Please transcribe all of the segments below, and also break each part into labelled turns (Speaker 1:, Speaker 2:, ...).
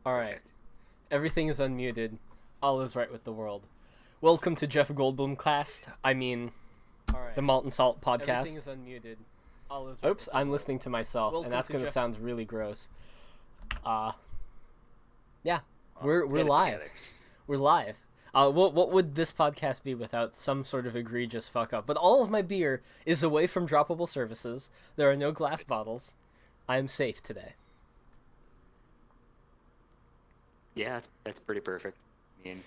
Speaker 1: Alright,
Speaker 2: Perfect.
Speaker 1: everything is unmuted. All is right with the world. Welcome to Jeff Goldblum cast. I mean, the
Speaker 2: Alright.
Speaker 1: Malt and Salt
Speaker 2: Everything
Speaker 1: podcast.
Speaker 2: is unmuted. All is right
Speaker 1: Oops,
Speaker 2: with the
Speaker 1: I'm
Speaker 2: world.
Speaker 1: listening to myself, and
Speaker 2: Welcome
Speaker 1: that's
Speaker 2: to
Speaker 1: gonna
Speaker 2: Jeff.
Speaker 1: sound really gross. Uh, yeah,
Speaker 2: Well,
Speaker 1: we're
Speaker 2: get it
Speaker 1: live.
Speaker 2: together.
Speaker 1: We're live. What would this podcast be without some sort of egregious fuck up? But all of my beer is away from droppable surfaces. There are no glass bottles. I am safe today.
Speaker 2: Yeah, that's pretty perfect. I mean,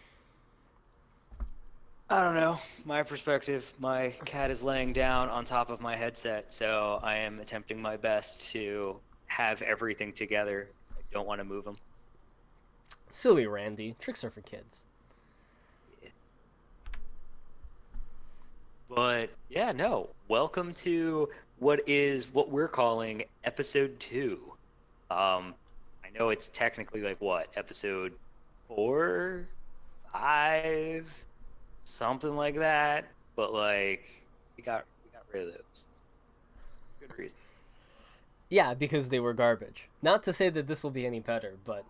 Speaker 2: I don't know. My perspective, my cat is laying down on top of my headset, so I am attempting my best to have everything together 'cause I don't want to move them.
Speaker 1: Silly Randy. Tricks are for kids.
Speaker 2: But yeah, no. Welcome to what we're calling episode 2. Um, I know it's technically like what, episode 4, 5, something like that, but like we got rid of those. Good reason.
Speaker 1: Yeah, because they were garbage. Not to say that this will be any better, but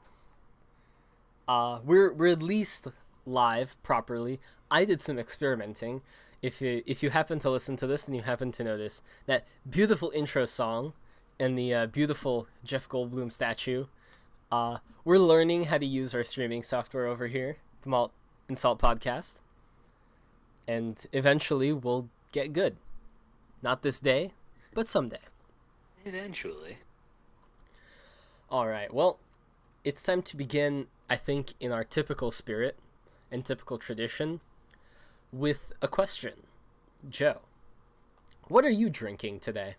Speaker 1: we're at least live properly. I did some experimenting. If you happen to listen to this and you happen to notice that beautiful intro song and the beautiful Jeff Goldblum statue, we're learning how to use our streaming software over here, the Malt and Salt podcast, and eventually we'll get good. Not this day, but someday.
Speaker 2: Eventually.
Speaker 1: All right. Well, it's time to begin, I think, in our typical spirit and typical tradition with a question. Joe, what are you drinking today?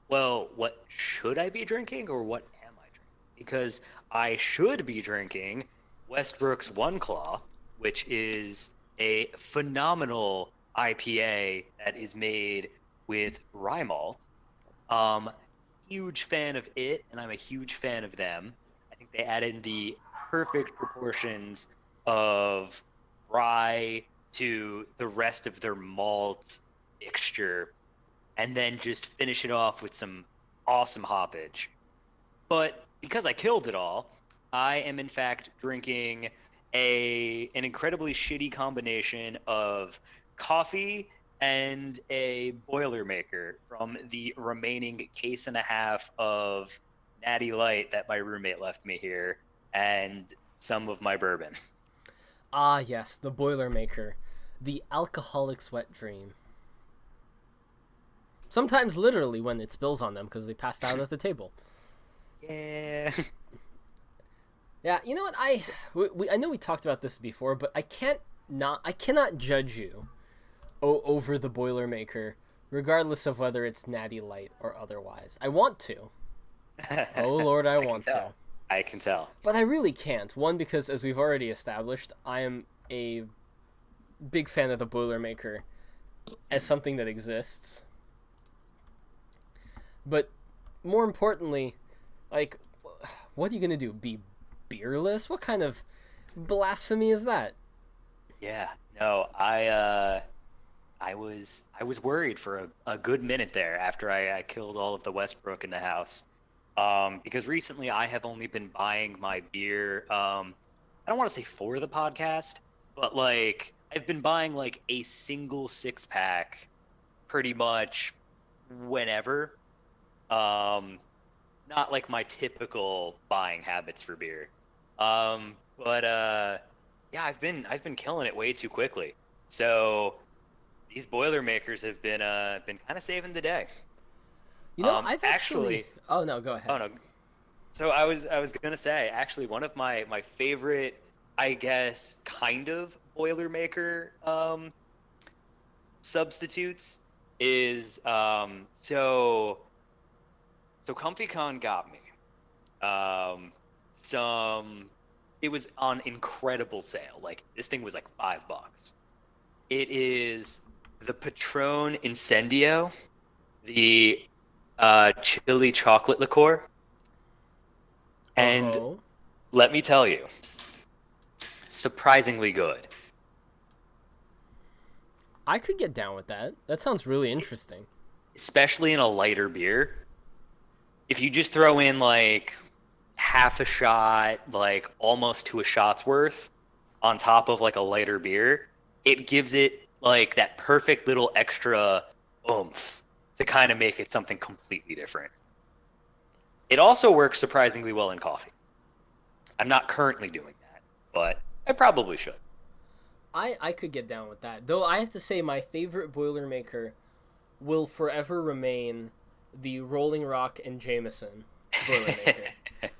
Speaker 2: Well, what should I be drinking or what am I drinking? Because I should be drinking Westbrook's One Claw, which is a phenomenal IPA that is made with rye malt. Um, Huge fan of it, and I'm a huge fan of them. I think they added the perfect proportions of rye to the rest of their malt mixture, and then just finish it off with some awesome hoppage. But because I killed it all, I am in fact drinking an incredibly shitty combination of coffee and a Boilermaker from the remaining case and a half of Natty Light that my roommate left me here, and some of my bourbon.
Speaker 1: Ah, yes, the Boilermaker, the alcoholic's wet dream. Sometimes literally when it spills on them because they passed out at the table.
Speaker 2: Yeah.
Speaker 1: Yeah, you know what? I know we talked about this before, but I cannot judge you over the Boilermaker, regardless of whether it's Natty Light or otherwise. I want to. Oh Lord, I
Speaker 2: I can
Speaker 1: want to.
Speaker 2: tell. I can tell.
Speaker 1: But I really can't. One, because as we've already established, I am a big fan of the Boilermaker as something that exists. But more importantly, like, what are you gonna do? Be beerless? What kind of blasphemy is that?
Speaker 2: Yeah. No, I was worried for a good minute there after I killed all of the Westbrook in the house. Because recently I have only been buying my beer. I don't want to say for the podcast, but like I've been buying like a single 6 pack pretty much whenever. Um, Not like my typical buying habits for beer. But yeah, I've been killing it way too quickly. So these Boilermakers have been kind of saving the day.
Speaker 1: You know, I've actually.
Speaker 2: Actually,
Speaker 1: Oh no, go ahead.
Speaker 2: oh no. So I was gonna say actually one of my favorite, I guess, kind of Boilermaker substitutes is so ComfyCon got me some. It was on incredible sale. Like this thing was like $5. It is the Patron Incendio, the chili chocolate liqueur,
Speaker 1: Uh
Speaker 2: and
Speaker 1: huh.
Speaker 2: let me tell you, surprisingly good.
Speaker 1: I could get down with that. That sounds really interesting.
Speaker 2: Especially in a lighter beer. If you just throw in like half a shot, like almost to a shot's worth on top of like a lighter beer, it gives it like that perfect little extra oomph to kind of make it something completely different. It also works surprisingly well in coffee. I'm not currently doing that, but I probably should.
Speaker 1: I could get down with that. Though I have to say my favorite Boilermaker will forever remain the Rolling Rock and Jameson Boilermaker.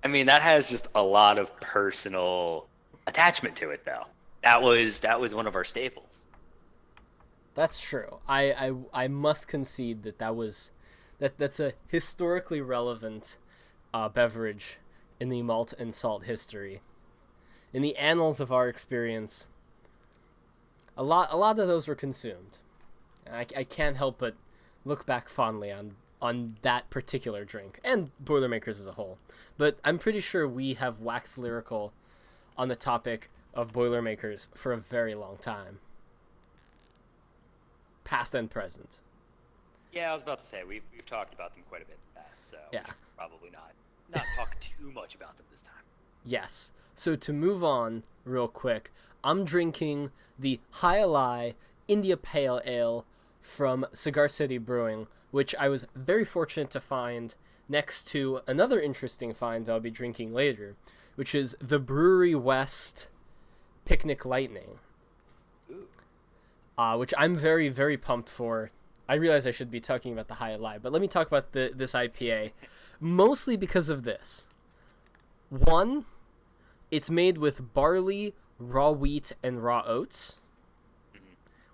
Speaker 2: I mean, that has just a lot of personal attachment to it, though. That was one of our staples.
Speaker 1: That's true. I must concede that's a historically relevant beverage in the malt and salt history. In the annals of our experience, a lot of those were consumed. And I can't help but look back fondly on that particular drink and Boilermakers as a whole. But I'm pretty sure we have waxed lyrical on the topic of Boilermakers for a very long time. Past and present.
Speaker 2: Yeah, I was about to say we've talked about them quite a bit in the past, so
Speaker 1: Yeah.
Speaker 2: we should probably not talk too much about them this time.
Speaker 1: Yes. So to move on real quick, I'm drinking the High India Pale Ale from Cigar City Brewing, which I was very fortunate to find next to another interesting find that I'll be drinking later, which is the Brewery West Picnic Lightning, which I'm very, very pumped for. I realize I should be talking about the High Lie, but let me talk about this IPA, mostly because of this. One, it's made with barley, raw wheat, and raw oats,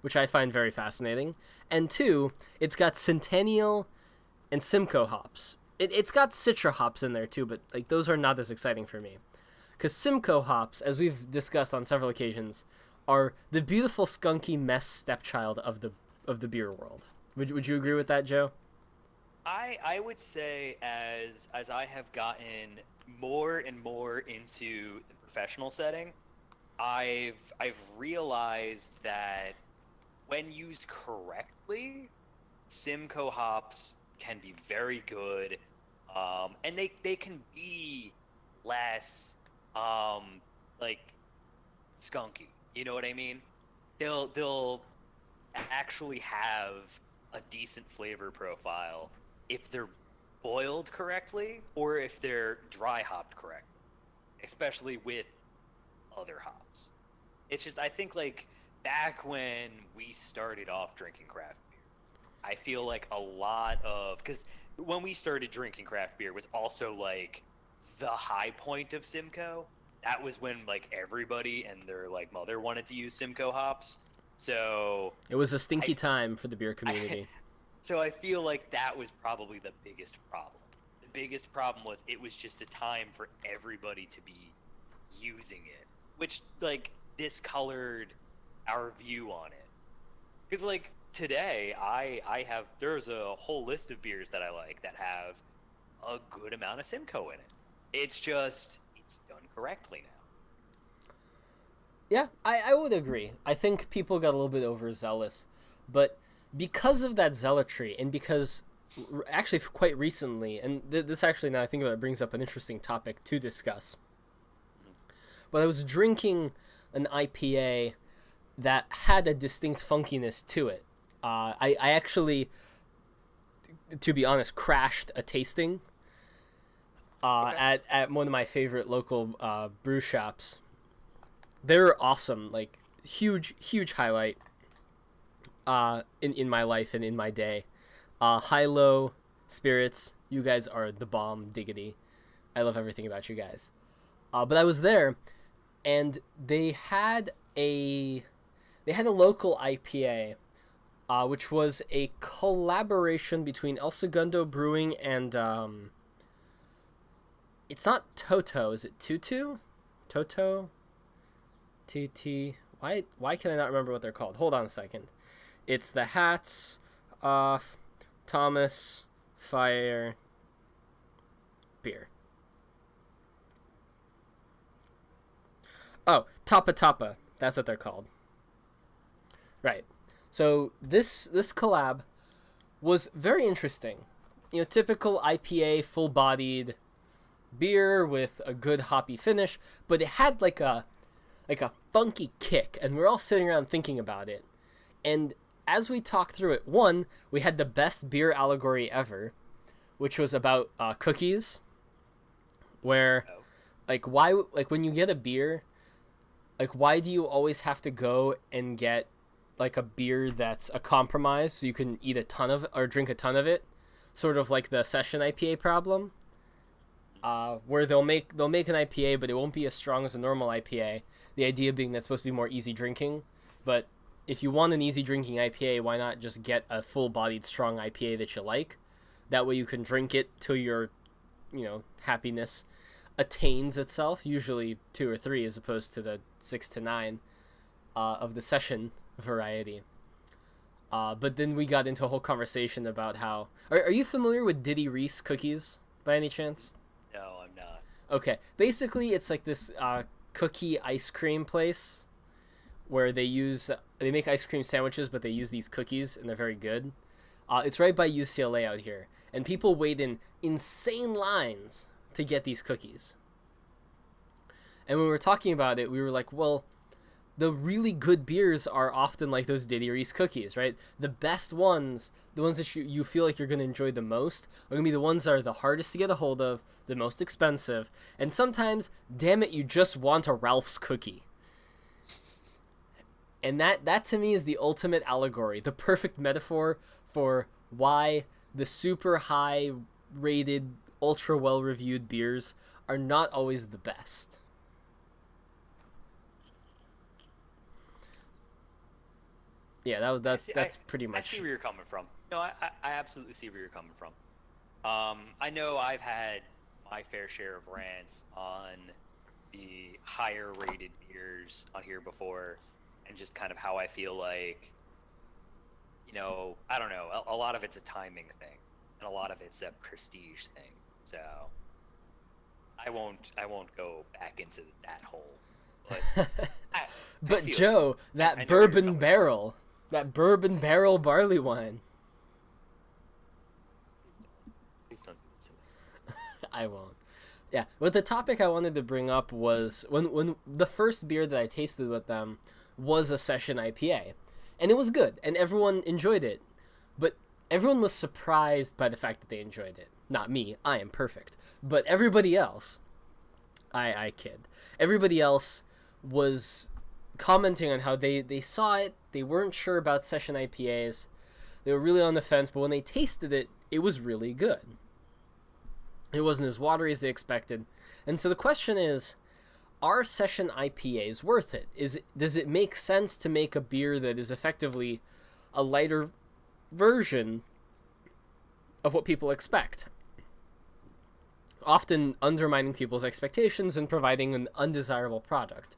Speaker 1: which I find very fascinating. And two, it's got Centennial and Simcoe hops. It's got Citra hops in there too, but like those are not as exciting for me. Because Simcoe hops, as we've discussed on several occasions, are the beautiful skunky mess stepchild of the beer world. Would you agree with that, Joe?
Speaker 2: I would say as I have gotten more and more into the professional setting, I've realized that when used correctly, Simcoe hops can be very good, and they can be less like skunky. You know what I mean? They'll actually have a decent flavor profile if they're boiled correctly or if they're dry hopped correctly, especially with other hops. It's just I think like back when we started off drinking craft beer, I feel like a lot of because when we started drinking craft beer was also like the high point of Simcoe. That was when like everybody and their like mother wanted to use Simcoe hops. So
Speaker 1: It was a stinky time for the beer community.
Speaker 2: so I feel like that was probably the biggest problem. The biggest problem was it was just a time for everybody to be using it, which like discolored our view on it. Because like today, I have there's a whole list of beers that I like that have a good amount of Simcoe in it. It's just it's done correctly now.
Speaker 1: Yeah, I would agree. I think people got a little bit overzealous, but because of that zealotry, and because actually quite recently, and this actually now I think about it brings up an interesting topic to discuss. But I was drinking an IPA that had a distinct funkiness to it. I actually, to be honest, crashed a tasting at one of my favorite local brew shops. They're awesome, like huge highlight in my life and in my day. High-Low Spirits, you guys are the bomb diggity. I love everything about you guys. But I was there, and they had a local IPA, which was a collaboration between El Segundo Brewing and it's not Toto, is it Tutu? Toto? TT. Why can I not remember what they're called? Hold on a second. It's the Hats off Thomas Fire Beer. Oh, Tapa Tapa. That's what they're called. Right. So this collab was very interesting. You know, typical IPA, full-bodied, beer with a good hoppy finish, but it had like a funky kick, and we're all sitting around thinking about it. And as we talked through it, one, we had the best beer allegory ever, which was about cookies, where
Speaker 2: Oh.
Speaker 1: like when you get a beer, like why do you always have to go and get like a beer that's a compromise so you can eat a ton of or drink a ton of it, sort of like the session IPA problem, where they'll make an IPA, but it won't be as strong as a normal IPA. The idea being that's supposed to be more easy drinking, but if you want an easy drinking IPA, why not just get a full-bodied strong IPA that you like? That way you can drink it till your, happiness attains itself. Usually 2 or 3, as opposed to the 6 to 9 of the session variety. But then we got into a whole conversation about how. Are you familiar with Diddy Reese cookies by any chance?
Speaker 2: No, I'm not.
Speaker 1: Okay, basically it's like this cookie ice cream place where they make ice cream sandwiches, but they use these cookies and they're very good. It's right by UCLA out here, and people wait in insane lines to get these cookies. And when we were talking about it, we were like, well, the really good beers are often like those Diddy Reese cookies, right? The best ones, the ones that you feel like you're going to enjoy the most, are going to be the ones that are the hardest to get a hold of, the most expensive, and sometimes, damn it, you just want a Ralph's cookie. And that to me is the ultimate allegory, the perfect metaphor for why the super high rated, ultra well reviewed beers are not always the best. Yeah, that's pretty
Speaker 2: I see
Speaker 1: much.
Speaker 2: where you're coming from. No, I absolutely see where you're coming from. I know I've had my fair share of rants on the higher rated beers on here before, and just kind of how I feel like, I don't know, a lot of it's a timing thing, and a lot of it's a prestige thing. So I won't go back into that hole. But I, I
Speaker 1: But
Speaker 2: feel you.
Speaker 1: Joe,
Speaker 2: I know where you're coming from.
Speaker 1: that bourbon barrel barley wine.
Speaker 2: Please don't do this to me.
Speaker 1: I won't. Yeah, but the topic I wanted to bring up was when the first beer that I tasted with them was a session IPA, and it was good, and everyone enjoyed it, but everyone was surprised by the fact that they enjoyed it. Not me, I am perfect, but everybody else. I kid. Everybody else was commenting on how they saw it, they weren't sure about session IPAs, they were really on the fence, but when they tasted it, it was really good. It wasn't as watery as they expected. And so the question is, are session IPAs worth it? Does it make sense to make a beer that is effectively a lighter version of what people expect? Often undermining people's expectations and providing an undesirable product.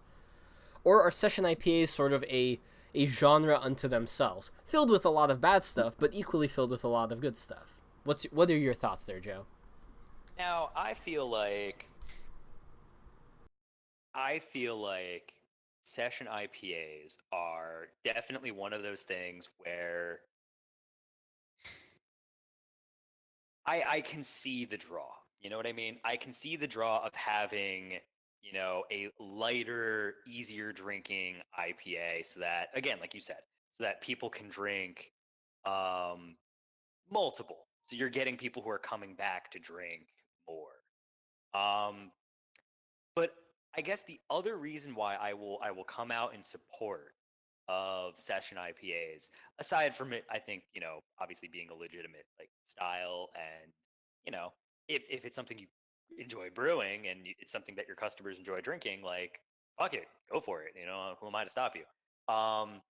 Speaker 1: Or are session IPAs sort of a genre unto themselves, filled with a lot of bad stuff, but equally filled with a lot of good stuff? What are your thoughts there, Joe?
Speaker 2: Now, I feel like session IPAs are definitely one of those things where I can see the draw. You know what I mean? I can see the draw of having, a lighter, easier drinking IPA so that, again, like you said, so that people can drink um multiple. So you're getting people who are coming back to drink more. Um But I guess the other reason why I will come out in support of session IPAs, aside from it, I think, obviously being a legitimate like style, and you know, if it's something you enjoy brewing and it's something that your customers enjoy drinking, like fuck it, go for it. Who am I to stop you? Um,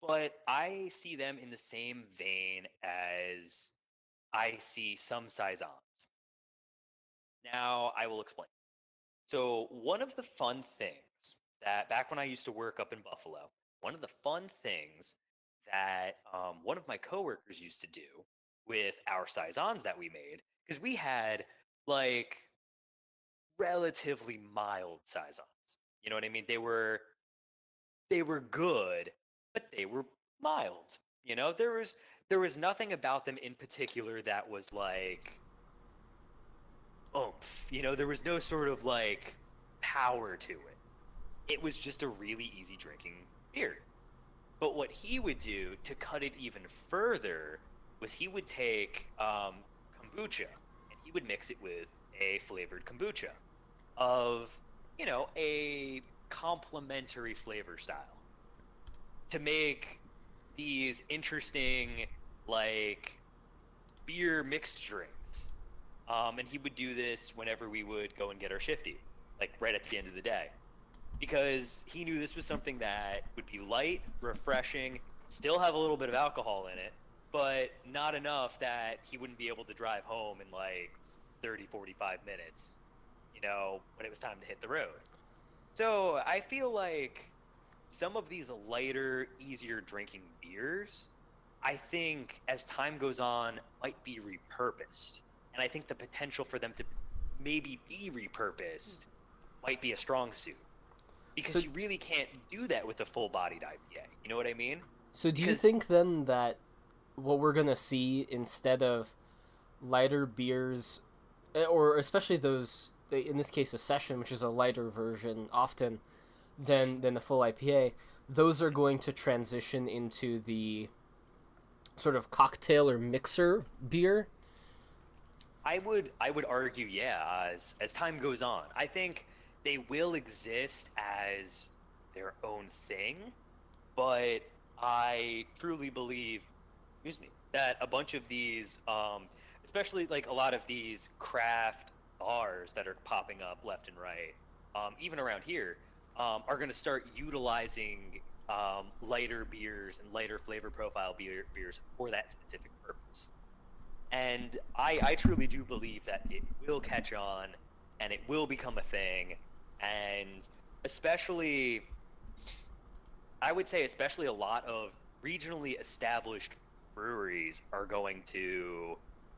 Speaker 2: but I see them in the same vein as I see some saisons. Now I will explain. So, one of the fun things that back when I used to work up in Buffalo, one of the fun things that one of my coworkers used to do with our saisons that we made, because we had like relatively mild saisons. You know what I mean? They were good, but they were mild. There was nothing about them in particular that was like oomph. There was no sort of like power to it. It was just a really easy drinking beer. But what he would do to cut it even further was he would take kombucha and he would mix it with a flavored kombucha of, a complementary flavor style to make these interesting, like, beer mixed drinks. And he would do this whenever we would go and get our shifty, like right at the end of the day, because he knew this was something that would be light, refreshing, still have a little bit of alcohol in it, but not enough that he wouldn't be able to drive home in like 30, 45 minutes, when it was time to hit the road. So I feel like some of these lighter, easier drinking beers, I think as time goes on, might be repurposed. And I think the potential for them to maybe be repurposed might be a strong suit. Because you really can't do that with a full-bodied IPA. You know what I mean?
Speaker 1: So do you think then that what we're going to see instead of lighter beers, or especially those, in this case a session, which is a lighter version often than the full IPA, those are going to transition into the sort of cocktail or mixer beer?
Speaker 2: I would argue, yeah, as time goes on. I think they will exist as their own thing, but I truly believe, that a bunch of these, especially like a lot of these craft bars that are popping up left and right, even around here, are going to start utilizing lighter beers and lighter flavor profile beers for that specific purpose. And I truly do believe that it will catch on and it will become a thing. And especially, I would say especially a lot of regionally established breweries are going to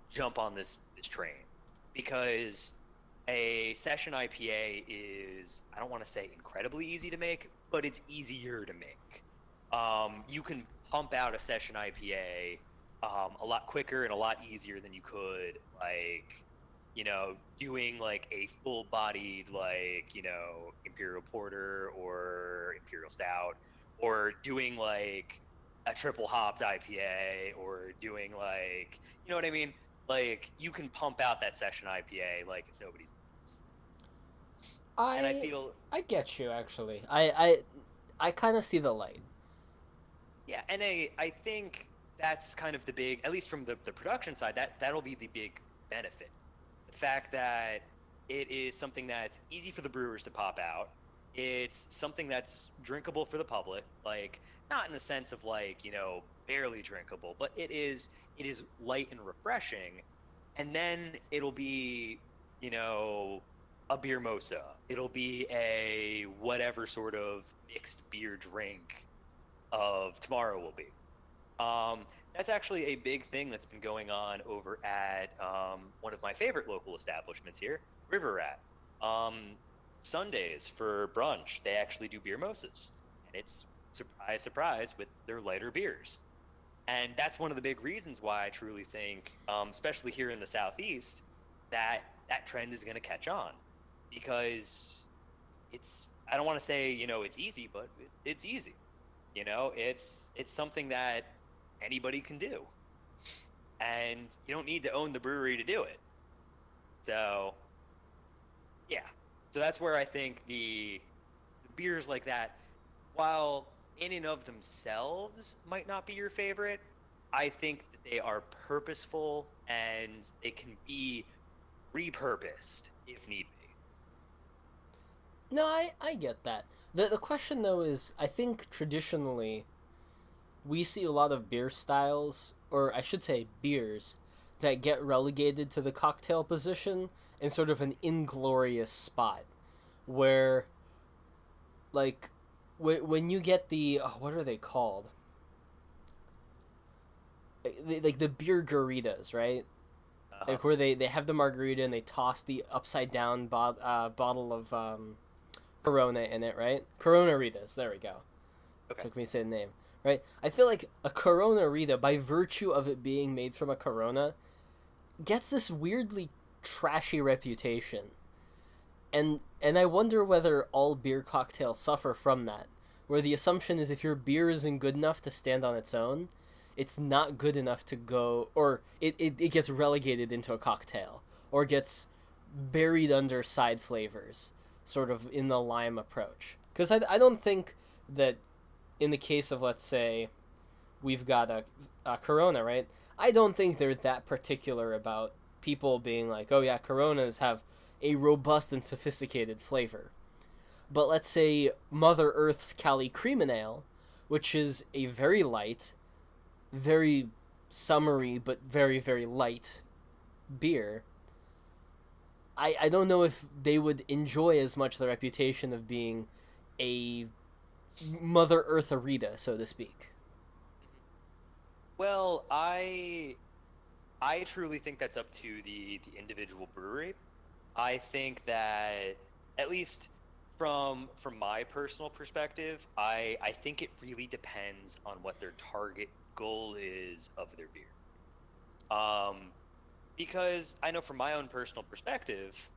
Speaker 2: jump on this train, because a session IPA is, I don't want to say incredibly easy to make, but it's easier to make. You can pump out a session IPA a lot quicker and a lot easier than you could, like, doing like a full-bodied, like, Imperial Porter or Imperial Stout, or doing like a triple hopped IPA, or doing like, you know what I mean? Like, you can pump out that session IPA like it's nobody's business. And I feel,
Speaker 1: I get you, actually. I kind of see the light.
Speaker 2: yeah, and I think that's kind of the big, at least from the production side, that'll be the big benefit. The fact that it is something that's easy for the brewers to pop out. It's something that's drinkable for the public, like, not in the sense of like, barely drinkable, but it is light and refreshing. And then it'll be, a beer mosa. It'll be a whatever sort of mixed beer drink of tomorrow will be. That's actually a big thing that's been going on over at one of my favorite local establishments here, River Rat. Sundays for brunch, they actually do beer mosas, and it's surprise, surprise, with their lighter beers. And that's one of the big reasons why I truly think, especially here in the Southeast, that trend is going to catch on, because I don't want to say, it's easy, but it's easy. It's something that anybody can do, and you don't need to own the brewery to do it. So, yeah. So that's where I think the beers like that, while in and of themselves might not be your favorite, I think that they are purposeful and they can be repurposed if need be.
Speaker 1: No, I get that. The question, though, is I think traditionally we see a lot of beer styles, or I should say beers, that get relegated to the cocktail position in sort of an inglorious spot, where, like, when you get the, what are they called? Like the beer garitas, right?
Speaker 2: Uh-huh.
Speaker 1: Like where they have the margarita and they toss the upside down bottle of Corona in it, right? Corona Ritas, there we go.
Speaker 2: Okay.
Speaker 1: Took me to say the name, right? I feel like a Corona Rita, by virtue of it being made from a Corona, gets this weirdly trashy reputation. And I wonder whether all beer cocktails suffer from that, where the assumption is if your beer isn't good enough to stand on its own, it's not good enough to go, or it gets relegated into a cocktail, or gets buried under side flavors, sort of in the lime approach. Because I don't think that in the case of, let's say, we've got a Corona, right? I don't think they're that particular about people being like, oh yeah, Coronas have a robust and sophisticated flavor. But let's say Mother Earth's Cali Cream Ale, which is a very light, very summery, but very, very light beer, I don't know if they would enjoy as much the reputation of being a Mother Earth Arita, so to speak.
Speaker 2: Well, I truly think that's up to the individual brewery. I think that, at least from my personal perspective, I think it really depends on what their target goal is of their beer. Because I know from my own personal perspective,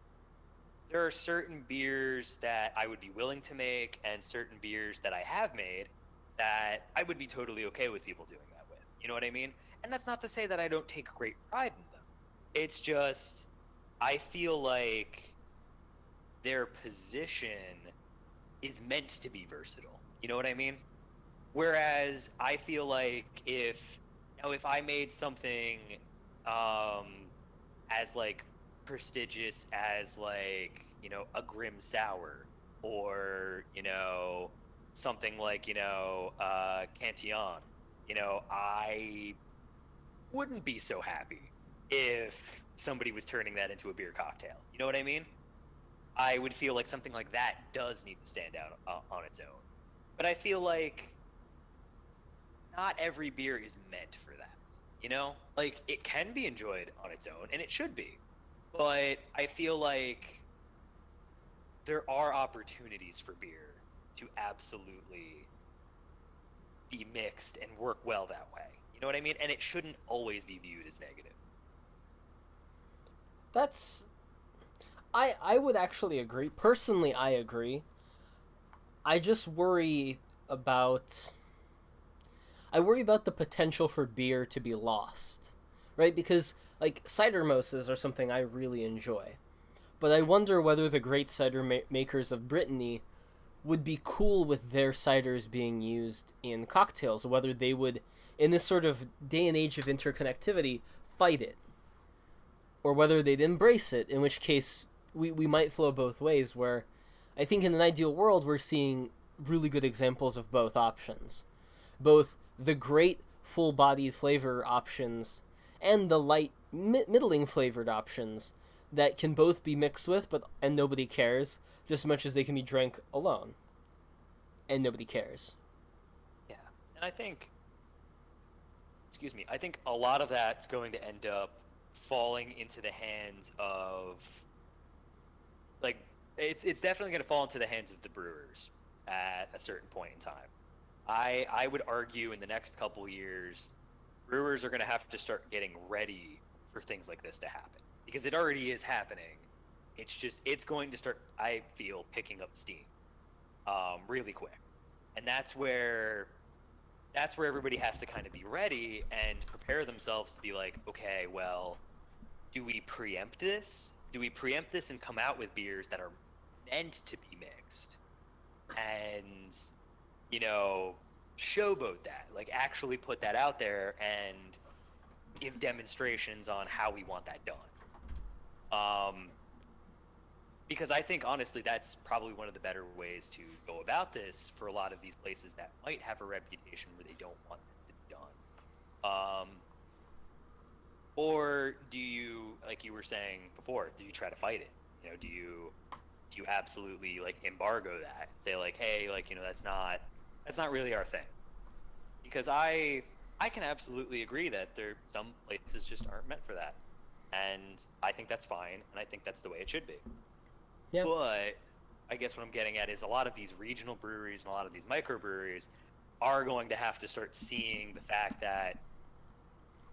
Speaker 2: there are certain beers that I would be willing to make and certain beers that I have made that I would be totally okay with people doing that with. You know what I mean? And that's not to say that I don't take great pride in them. It's just I feel like their position is meant to be versatile. You know what I mean? Whereas I feel like if I made something as like prestigious as like, a Grim Sour, or, something like, Cantillon, I wouldn't be so happy if somebody was turning that into a beer cocktail. You know what I mean? I would feel like something like that does need to stand out on its own. But I feel like not every beer is meant for that. Like, it can be enjoyed on its own, and it should be. But I feel like there are opportunities for beer to absolutely be mixed and work well that way. You know what I mean? And it shouldn't always be viewed as negative.
Speaker 1: That's I would actually agree. Personally, I agree. I just worry about I worry about the potential for beer to be lost, right? Because like cider mosses are something I really enjoy, but I wonder whether the great cider makers of Brittany would be cool with their ciders being used in cocktails, whether they would, in this sort of day and age of interconnectivity, fight it, or whether they'd embrace it, in which case we might flow both ways, where I think in an ideal world we're seeing really good examples of both options. Both the great full-bodied flavor options and the light middling flavored options that can both be mixed with and nobody cares just as much as they can be drank alone and nobody cares.
Speaker 2: Yeah. And I think a lot of that's going to end up falling into the hands of, like, it's definitely going to fall into the hands of the brewers at a certain point in time. I would argue in the next couple years, brewers are going to have to start getting ready for things like this to happen, because it already is happening. It's going to start, I feel, picking up steam really quick. And that's where everybody has to kind of be ready and prepare themselves to be like, okay, well, do we preempt this? Do we preempt this and come out with beers that are meant to be mixed? And, showboat that, like actually put that out there and give demonstrations on how we want that done. Because I think, honestly, that's probably one of the better ways to go about this for a lot of these places that might have a reputation where they don't want this to be done. Or do you, like you were saying before, do you try to fight it? Do you absolutely like embargo that? Say like, hey, like, that's not really our thing. Because I can absolutely agree that some places just aren't meant for that. And I think that's fine, and I think that's the way it should be. Yeah. But I guess what I'm getting at is a lot of these regional breweries and a lot of these microbreweries are going to have to start seeing the fact that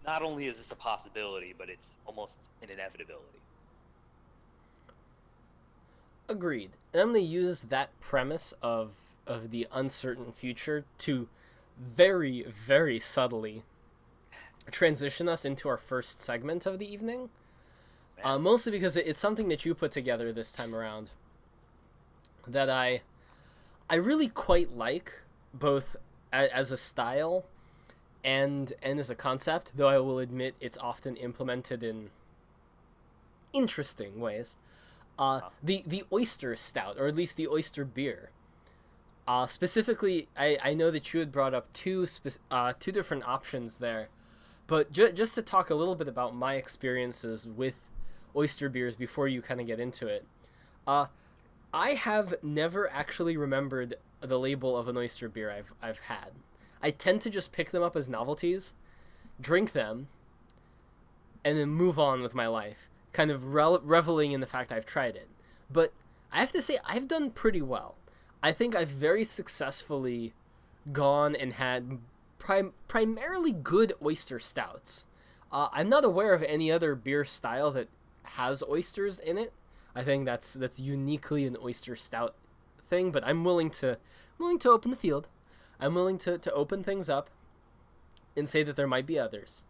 Speaker 2: not only is this a possibility, but it's almost an inevitability.
Speaker 1: Agreed. And I'm going to use that premise of the uncertain future to very, very subtly transition us into our first segment of the evening.
Speaker 2: Man.
Speaker 1: Mostly because it's something that you put together this time around that I really quite like, both as a style and as a concept, though I will admit it's often implemented in interesting ways. The oyster stout, or at least the oyster beer. Specifically, I know that you had brought up two different options there, but just to talk a little bit about my experiences with oyster beers before you kind of get into it. I have never actually remembered the label of an oyster beer I've had. I tend to just pick them up as novelties, drink them, and then move on with my life, kind of reveling in the fact I've tried it. But I have to say, I've done pretty well. I think I've very successfully gone and had primarily good oyster stouts. I'm not aware of any other beer style that has oysters in it. I think that's uniquely an oyster stout thing, but I'm willing to open the field. I'm willing to open things up and say that there might be others.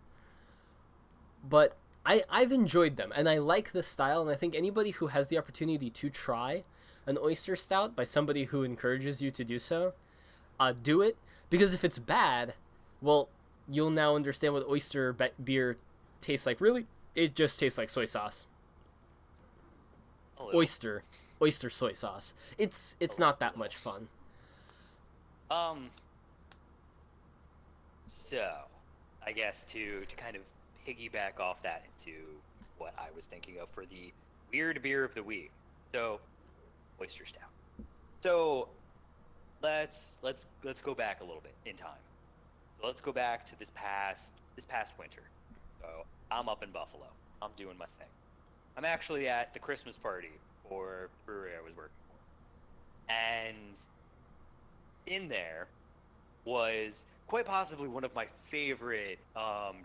Speaker 1: But I've enjoyed them, and I like this style, and I think anybody who has the opportunity to try an oyster stout by somebody who encourages you to do so, do it. Because if it's bad, well, you'll now understand what oyster beer tastes like. Really, it just tastes like soy sauce. Oyster soy sauce. It's not that much fun.
Speaker 2: So, I guess to kind of piggyback off that into what I was thinking of for the weird beer of the week. So, oyster stout. So, let's go back a little bit in time. So let's go back to this past winter. So I'm up in Buffalo. I'm doing my thing. I'm actually at the Christmas party for the brewery I was working for. And in there was quite possibly one of my favorite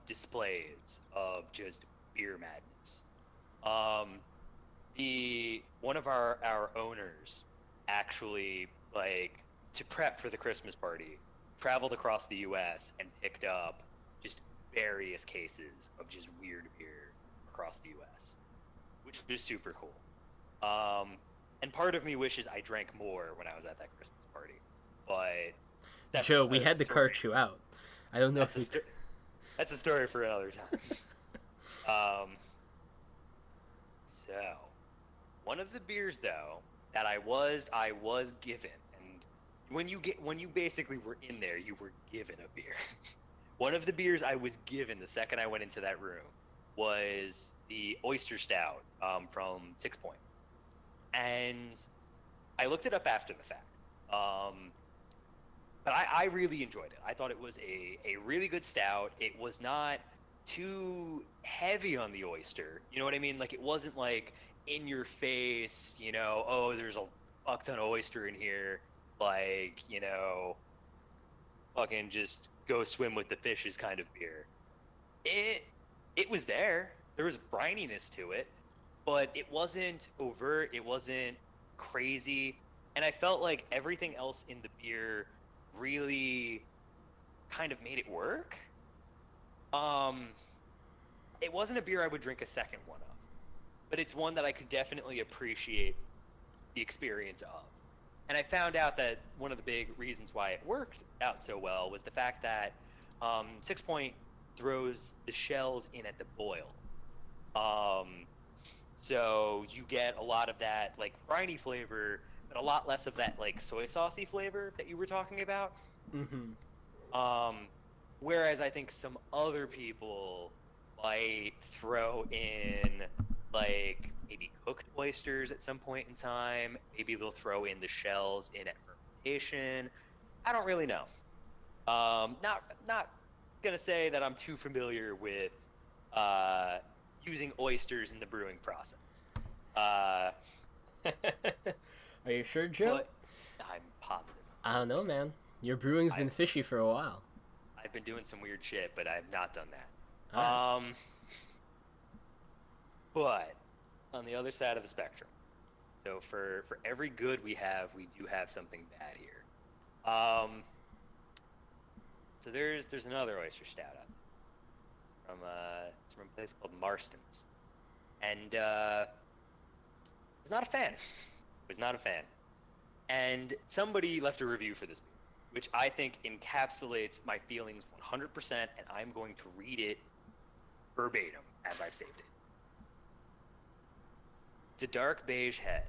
Speaker 2: displays of just beer madness. One of our owners actually, like, to prep for the Christmas party, traveled across the U.S. and picked up just various cases of just weird beer across the U.S., which was super cool. And part of me wishes I drank more when I was at that Christmas party, but that's
Speaker 1: Joe, we had to cart you out. I don't know if
Speaker 2: that's a story for another time. So one of the beers though that I was given, and when you basically were in there, you were given a beer. One of the beers I was given the second I went into that room was the Oyster Stout from 6 Point. And I looked it up after the fact. But I really enjoyed it. I thought it was a really good stout. It was not too heavy on the oyster. You know what I mean? Like, it wasn't like in your face, you know, oh, there's a fuck ton of oyster in here. Like, you know, fucking just go swim with the fishes kind of beer. It was there. There was brininess to it, but it wasn't overt. It wasn't crazy. And I felt like everything else in the beer really kind of made it work. It wasn't a beer I would drink a second one of, but it's one that I could definitely appreciate the experience of. And I found out that one of the big reasons why it worked out so well was the fact that 6 Point throws the shells in at the boil. So you get a lot of that like briny flavor, but a lot less of that like soy saucy flavor that you were talking about.
Speaker 1: Mm-hmm.
Speaker 2: Whereas I think some other people might throw in like maybe cooked oysters at some point in time. Maybe they'll throw in the shells in at fermentation. I don't really know. Not gonna say that I'm too familiar with using oysters in the brewing process.
Speaker 1: Are you sure, Joe?
Speaker 2: I'm positive.
Speaker 1: I don't know, man. Your brewing's been fishy for a while.
Speaker 2: I've been doing some weird shit, but I've not done that.
Speaker 1: Right.
Speaker 2: But on the other side of the spectrum, So for every good we have, we do have something bad here. Um, so there's another oyster stout out there. It's from a place called Marston's, and was not a fan. Was not a fan. And somebody left a review for this beer, which I think encapsulates my feelings 100%, and I'm going to read it verbatim as I've saved it. The dark beige head,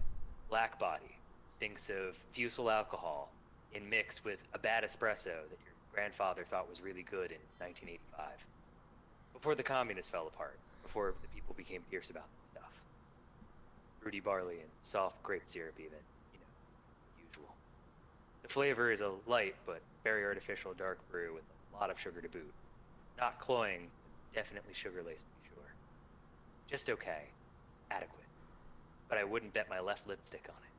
Speaker 2: black body, stinks of fusel alcohol in mix with a bad espresso that your grandfather thought was really good in 1985. Before the communists fell apart, before the people became fierce about that stuff. Fruity barley and soft grape syrup even, usual. The flavor is a light but very artificial dark brew with a lot of sugar to boot. Not cloying, definitely sugar-laced to be sure. Just okay. Adequate. But I wouldn't bet my left lipstick on it.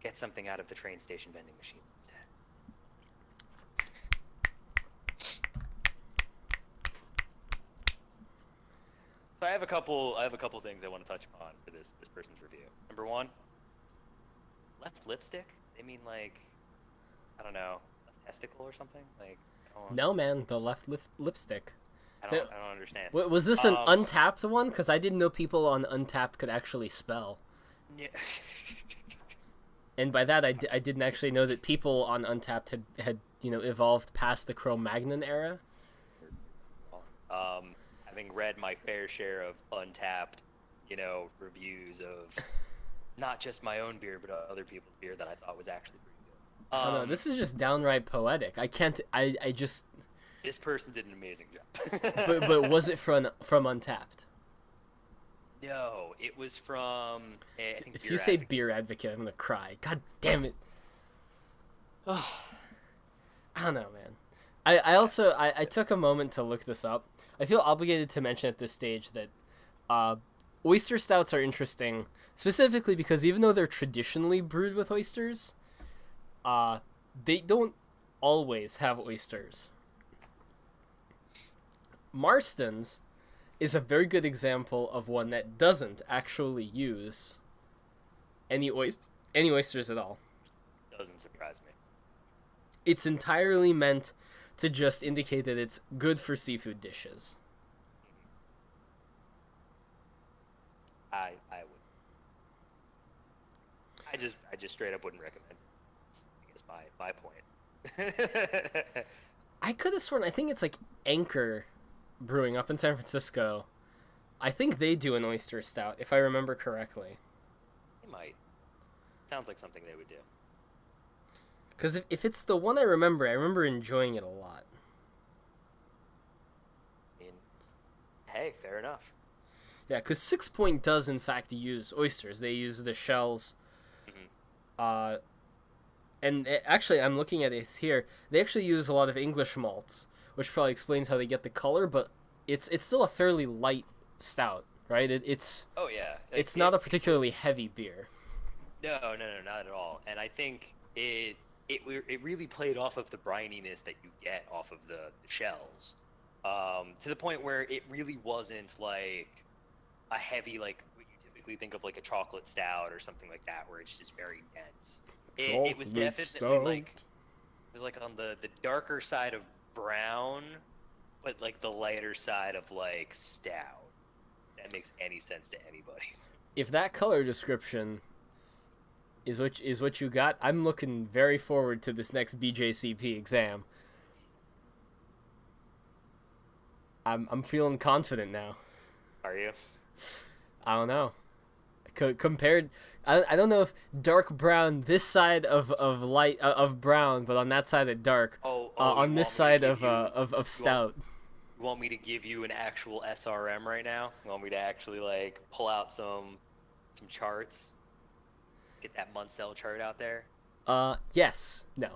Speaker 2: Get something out of the train station vending machines instead. So I have a couple things I want to touch upon for this person's review. Number one, left lipstick? They mean like, I don't know, left testicle or something? Like,
Speaker 1: No, man, the left lipstick.
Speaker 2: I don't understand.
Speaker 1: Was this an Untapped one? Because I didn't know people on Untapped could actually spell.
Speaker 2: Yeah.
Speaker 1: And by that, I didn't actually know that people on Untapped had evolved past the Cro-Magnon era.
Speaker 2: Having read my fair share of Untapped, reviews of not just my own beer, but other people's beer that I thought was actually pretty good.
Speaker 1: I don't know, this is just downright poetic. I just...
Speaker 2: This person did an amazing job.
Speaker 1: but was it from Untapped?
Speaker 2: No, it was from. I think
Speaker 1: if you say Beer Advocate, I'm gonna cry. God damn it! Oh, I don't know, man. I also took a moment to look this up. I feel obligated to mention at this stage that oyster stouts are interesting, specifically because even though they're traditionally brewed with oysters, they don't always have oysters. Marston's is a very good example of one that doesn't actually use any oysters at all.
Speaker 2: Doesn't surprise me.
Speaker 1: It's entirely meant to just indicate that it's good for seafood dishes.
Speaker 2: I would. I just straight up wouldn't recommend it. That's, I guess my point.
Speaker 1: I could have sworn, I think it's like Anchor Brewing up in San Francisco. I think they do an oyster stout, if I remember correctly.
Speaker 2: They might. Sounds like something they would do.
Speaker 1: Because if it's the one I remember enjoying it a lot.
Speaker 2: I mean, hey, fair enough.
Speaker 1: Yeah, because 6 Point does in fact use oysters. They use the shells. Mm-hmm. And actually, I'm looking at this here. They actually use a lot of English malts, which probably explains how they get the color. But it's still a fairly light stout, right? It's
Speaker 2: oh yeah.
Speaker 1: It's not a particularly heavy beer.
Speaker 2: No, not at all. And I think it really played off of the brininess that you get off of the shells, to the point where it really wasn't like a heavy, like what you typically think of like a chocolate stout or something like that, where it's just very dense. It was definitely like it was like on the darker side of brown, but like the lighter side of like stout. That makes any sense to anybody.
Speaker 1: If that color description is what you got, I'm looking very forward to this next BJCP exam. I'm feeling confident now.
Speaker 2: Are you?
Speaker 1: I don't know. Compared, I don't know if dark brown this side of light of brown, but on that side of dark. On this side of stout.
Speaker 2: You want me to give you an actual SRM right now? You want me to actually like pull out some charts? Get that MaltnSalt chart out there?
Speaker 1: Yes. No.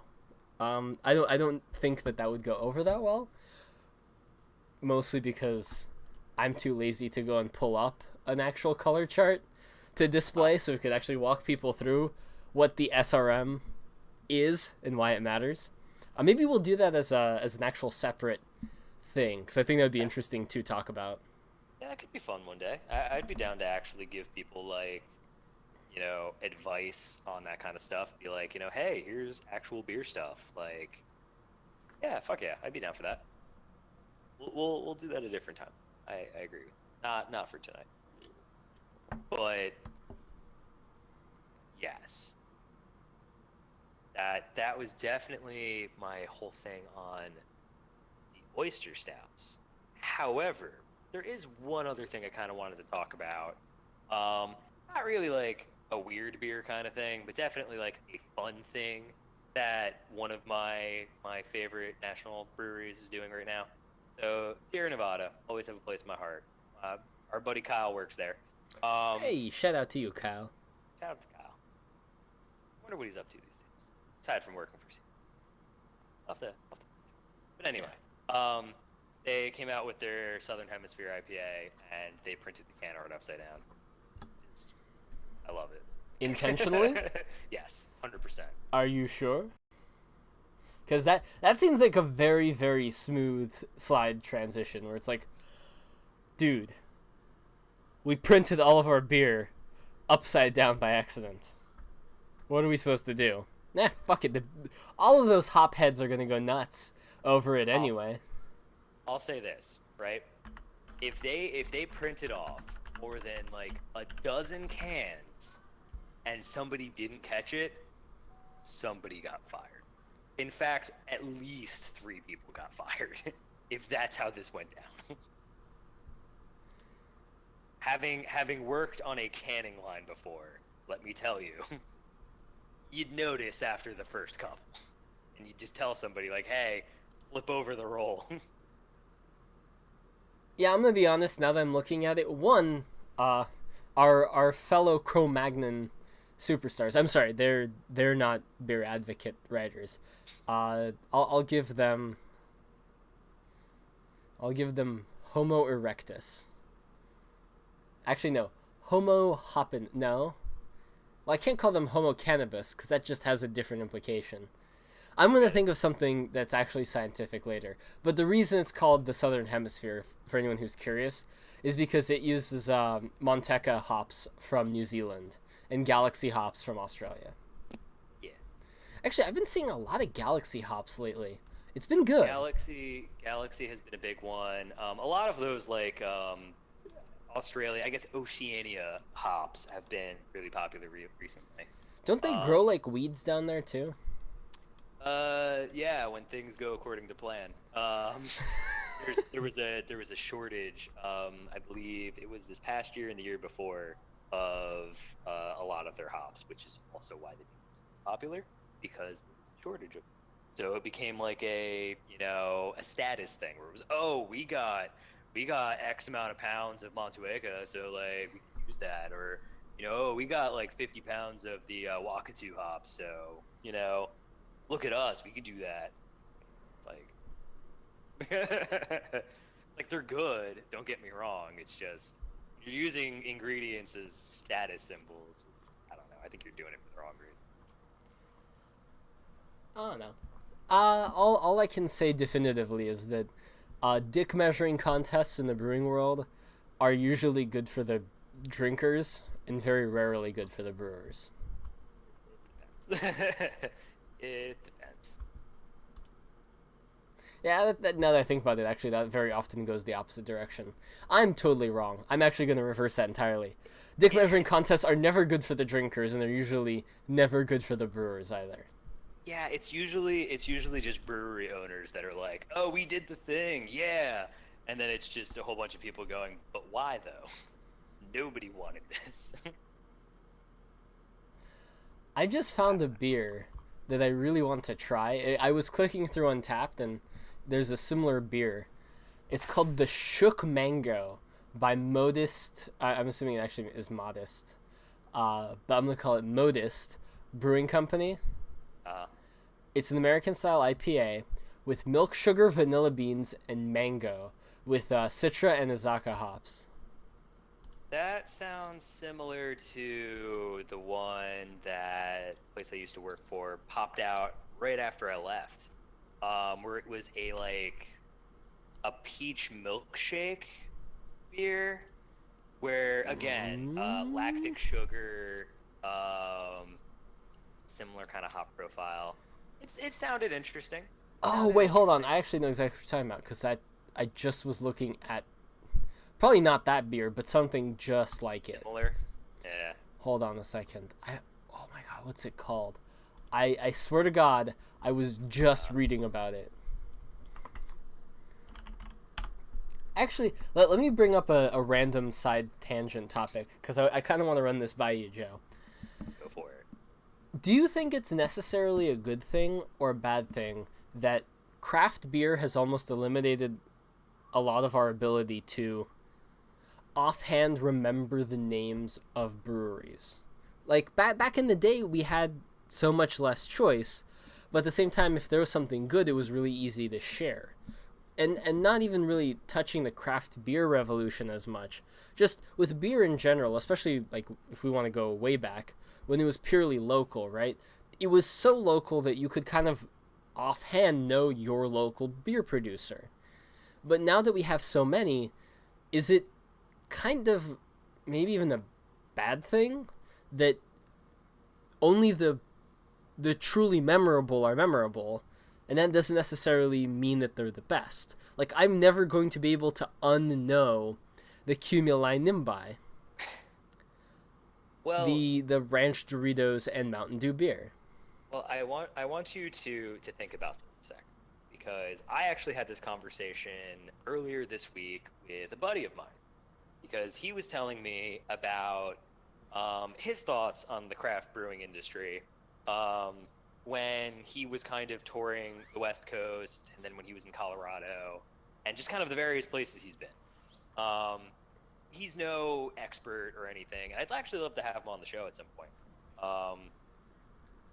Speaker 1: I don't think that would go over that well. Mostly because I'm too lazy to go and pull up an actual color chart to display, so we could actually walk people through what the SRM is and why it matters. Maybe we'll do that as an actual separate thing, because I think that would be interesting to talk about.
Speaker 2: Yeah, it could be fun one day. I'd be down to actually give people like advice on that kind of stuff. Be like, hey, here's actual beer stuff. Like, yeah, fuck yeah, I'd be down for that. We'll do that a different time. I agree with you. Not for tonight. But yes, that was definitely my whole thing on the oyster stouts. However, there is one other thing I kind of wanted to talk about. Not really like a weird beer kind of thing, but definitely like a fun thing that one of my favorite national breweries is doing right now. So Sierra Nevada always have a place in my heart. Our buddy Kyle works there.
Speaker 1: Hey, shout out to you, Kyle.
Speaker 2: Shout out to Kyle. Wonder what he's up to these days. Aside from working for Sierra. But anyway, they came out with their Southern Hemisphere IPA, and they printed the can art upside down. I love it.
Speaker 1: Intentionally?
Speaker 2: Yes, 100%.
Speaker 1: Are you sure? Because that seems like a very, very smooth slide transition where it's like, dude, we printed all of our beer upside down by accident. What are we supposed to do? Nah, fuck it. All of those hop heads are going to go nuts over it anyway.
Speaker 2: I'll say this, right? If they printed off more than like a dozen cans and somebody didn't catch it, somebody got fired. In fact, at least 3 people got fired, if that's how this went down. Having worked on a canning line before, let me tell you, you'd notice after the first couple, and you'd just tell somebody like, "Hey, flip over the roll."
Speaker 1: Yeah, I'm gonna be honest. Now that I'm looking at it, one, our fellow Cro-Magnon superstars. I'm sorry, they're not beer advocate writers. I'll give them Homo erectus. Actually, no, Homo hoppin. No, well, I can't call them Homo cannabis because that just has a different implication. I'm going to think of something that's actually scientific later. But the reason it's called the Southern Hemisphere, for anyone who's curious, is because it uses Monteca hops from New Zealand and Galaxy hops from Australia.
Speaker 2: Yeah.
Speaker 1: Actually, I've been seeing a lot of Galaxy hops lately. It's been good.
Speaker 2: Galaxy has been a big one. A lot of those like Australia, I guess Oceania hops have been really popular recently.
Speaker 1: Don't they grow like weeds down there too?
Speaker 2: Yeah, when things go according to plan. There was a shortage. I believe it was this past year and the year before of a lot of their hops, which is also why they became so popular because there was a shortage of them. So it became like a a status thing where it was, oh, we got X amount of pounds of Montueca, so like we can use that, or oh, we got like 50 pounds of the Wakatu hops, so look at us, we could do that. It's like they're good, don't get me wrong, it's just you're using ingredients as status symbols. I don't know, I think you're doing it for the wrong reason.
Speaker 1: I don't know. All I can say definitively is that dick measuring contests in the brewing world are usually good for the drinkers and very rarely good for the brewers.
Speaker 2: It depends. It depends.
Speaker 1: Yeah, now that I think about it, actually, that very often goes the opposite direction. I'm totally wrong. I'm actually going to reverse that entirely. Dick measuring contests are never good for the drinkers, and they're usually never good for the brewers either.
Speaker 2: Yeah, it's usually just brewery owners that are like, "Oh, we did the thing, yeah," and then it's just a whole bunch of people going, "But why though? Nobody wanted this."
Speaker 1: I just found a beer that I really want to try. I was clicking through Untappd, and there's a similar beer. It's called the Shook Mango by Modest. I'm assuming it actually is Modest, but I'm gonna call it Modest Brewing Company. It's an American-style IPA with milk, sugar, vanilla beans, and mango with Citra and Azaka hops.
Speaker 2: That sounds similar to the one that place I used to work for popped out right after I left, where it was a peach milkshake beer, where again lactic sugar, Similar kind of hop profile. It sounded interesting.
Speaker 1: Oh,
Speaker 2: Sounded
Speaker 1: wait, hold on.
Speaker 2: interesting.
Speaker 1: I actually know exactly what you're talking about because I just was looking at probably not that beer, but something just like it.
Speaker 2: Similar. Yeah.
Speaker 1: Hold on a second. Oh my god, what's it called? I swear to God, I was just reading about it. Actually, let me bring up a random side tangent topic because I kind of want to run this by you, Joe.
Speaker 2: Go for it.
Speaker 1: Do you think it's necessarily a good thing or a bad thing that craft beer has almost eliminated a lot of our ability to offhand remember the names of breweries? Like back in the day, we had so much less choice, but at the same time, if there was something good, it was really easy to share. And not even really touching the craft beer revolution as much. Just with beer in general, especially like if we want to go way back, when it was purely local, right? It was so local that you could kind of offhand know your local beer producer. But now that we have so many, is it kind of maybe even a bad thing that only the truly memorable are memorable, and that doesn't necessarily mean that they're the best. Like I'm never going to be able to unknow the Cumuli Nimbi,
Speaker 2: Well,
Speaker 1: the Ranch Doritos and Mountain Dew beer.
Speaker 2: well, I want you to think about this a second because I actually had this conversation earlier this week with a buddy of mine because he was telling me about his thoughts on the craft brewing industry um, when he was kind of touring the West Coast and then when he was in Colorado and just kind of the various places he's been. Um, he's no expert or anything. I'd actually love to have him on the show at some point. Um,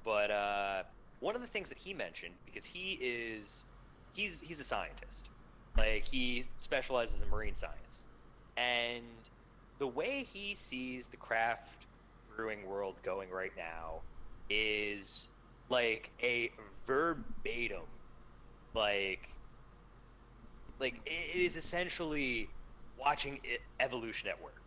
Speaker 2: but one of the things that he mentioned, because he's a scientist, like he specializes in marine science, and the way he sees the craft brewing world going right now is like a verbatim, like it is essentially watching evolution at work.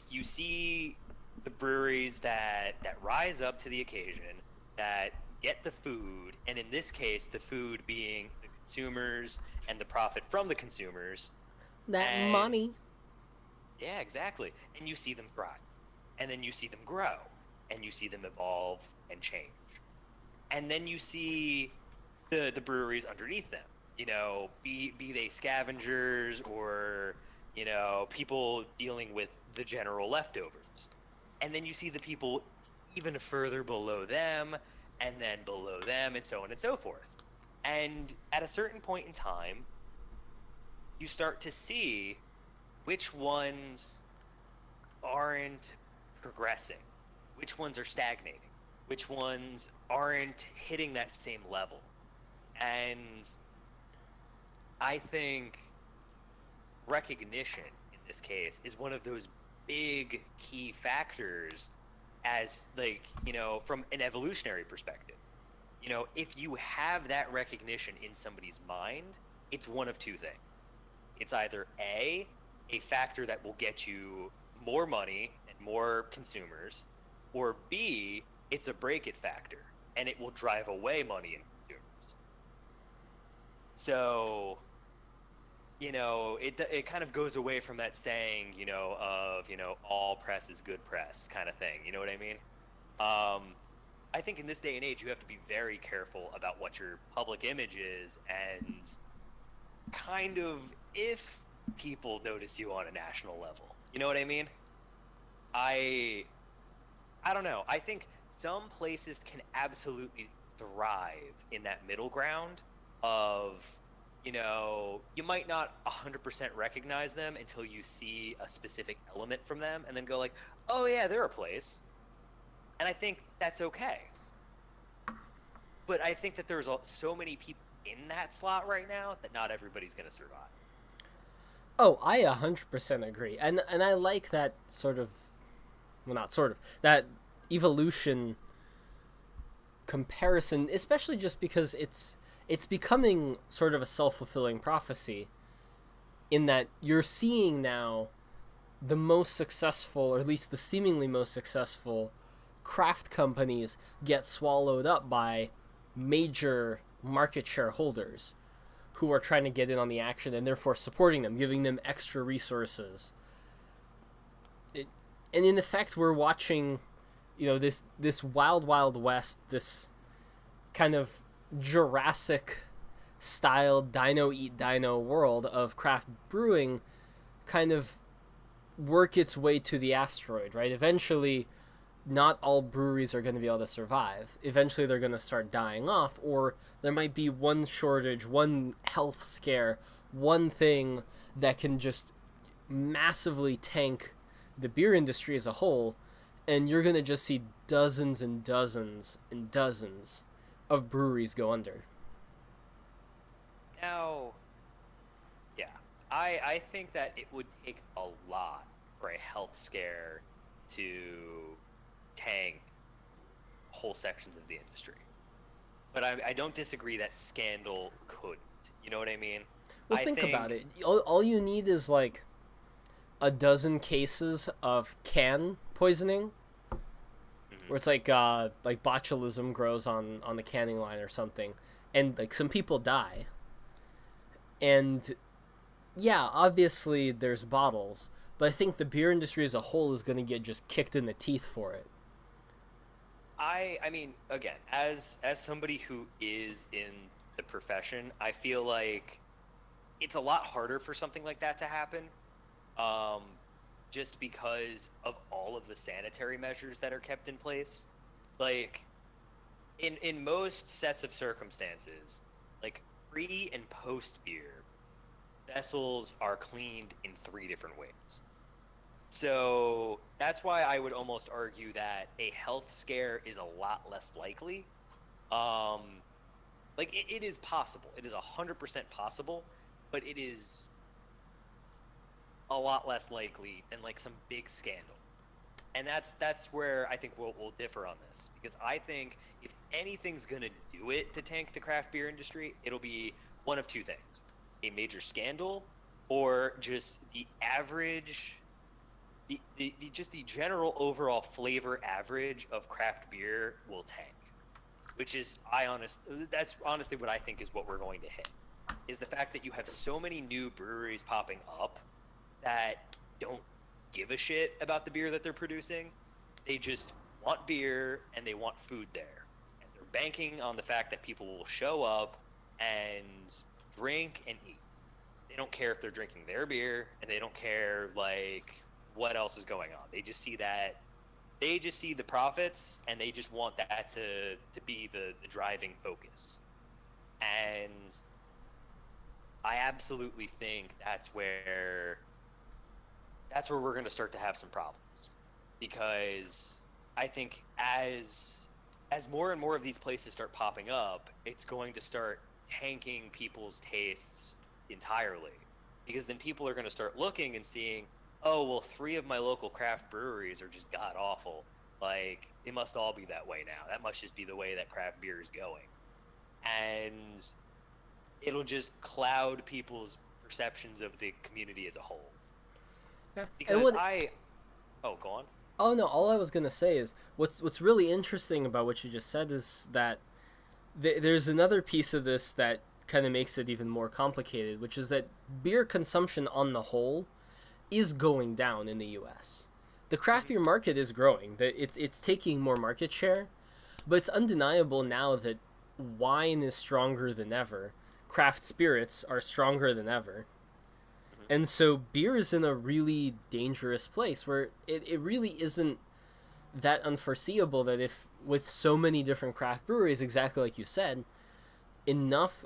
Speaker 2: You see the breweries that rise up to the occasion, that get the food, and in this case, the food being the consumers and the profit from the consumers.
Speaker 1: That
Speaker 2: And
Speaker 1: money.
Speaker 2: yeah, exactly. And you see them thrive, and then you see them grow, and you see them evolve and change, and then you see the breweries underneath them. Be they scavengers or people dealing with the general leftovers, and then you see the people even further below them, and then below them, and so on and so forth. And at a certain point in time, you start to see which ones aren't progressing, which ones are stagnating, which ones aren't hitting that same level. And I think recognition in this case is one of those big key factors as from an evolutionary perspective. If you have that recognition in somebody's mind, it's one of two things. It's either a factor that will get you more money and more consumers, or B, it's a break it factor and it will drive away money and consumers. So, it kind of goes away from that saying, of, all press is good press kind of thing. You know what I mean? I think in this day and age, you have to be very careful about what your public image is and kind of if people notice you on a national level. You know what I mean? I don't know. I think some places can absolutely thrive in that middle ground of, you might not 100% recognize them until you see a specific element from them and then go like, oh yeah, they're a place. And I think that's okay. But I think that there's so many people in that slot right now that not everybody's going to survive.
Speaker 1: Oh, I 100% agree. And I like that sort of, well, not sort of, that evolution comparison, especially just because it's becoming sort of a self-fulfilling prophecy in that you're seeing now the most successful, or at least the seemingly most successful craft companies get swallowed up by major market shareholders who are trying to get in on the action and therefore supporting them, giving them extra resources. And in effect, we're watching, this wild, wild west, this kind of Jurassic style dino eat dino world of craft brewing kind of work its way to the asteroid, right? Eventually, not all breweries are going to be able to survive. Eventually, they're going to start dying off, or there might be one shortage, one health scare, one thing that can just massively tank the beer industry as a whole, and you're going to just see dozens and dozens and dozens of breweries go under.
Speaker 2: Now, yeah, I think that it would take a lot for a health scare to tank whole sections of the industry. But I don't disagree that scandal couldn't. You know what I mean?
Speaker 1: Well, think about it. All you need is like a dozen cases of can poisoning, where it's like botulism grows on the canning line or something, and like some people die. And yeah, obviously there's bottles, but I think the beer industry as a whole is going to get just kicked in the teeth for it.
Speaker 2: I mean, again, as somebody who is in the profession, I feel like it's a lot harder for something like that to happen, just because of all of the sanitary measures that are kept in place. Like, in most sets of circumstances, like pre and post beer, vessels are cleaned in 3 different ways. So that's why I would almost argue that a health scare is a lot less likely. Like it is possible. It is 100% possible, but it is a lot less likely than like some big scandal. And that's where I think we'll differ on this, because I think if anything's gonna do it to tank the craft beer industry, it'll be one of 2 things: a major scandal, or just the average. Just the general overall flavor average of craft beer will tank, which is that's honestly what I think is what we're going to hit, is the fact that you have so many new breweries popping up that don't give a shit about the beer that they're producing. They just want beer and they want food there, and they're banking on the fact that people will show up and drink and eat. They don't care if they're drinking their beer, and they don't care like what else is going on. They just see the profits, and they just want that to be the driving focus. And I absolutely think that's where we're going to start to have some problems, because I think as more and more of these places start popping up, it's going to start tanking people's tastes entirely, because then people are going to start looking and seeing, oh, well, 3 of my local craft breweries are just god awful. Like, they must all be that way now. That must just be the way that craft beer is going. And it'll just cloud people's perceptions of the community as a whole.
Speaker 1: Yeah.
Speaker 2: Because Oh, go on.
Speaker 1: Oh no, all I was gonna say is what's really interesting about what you just said is that there's another piece of this that kind of makes it even more complicated, which is that beer consumption on the whole is going down in the U.S. The craft beer market is growing. It's taking more market share, but it's undeniable now that wine is stronger than ever. Craft spirits are stronger than ever. And so beer is in a really dangerous place where it really isn't that unforeseeable that if with so many different craft breweries, exactly like you said, enough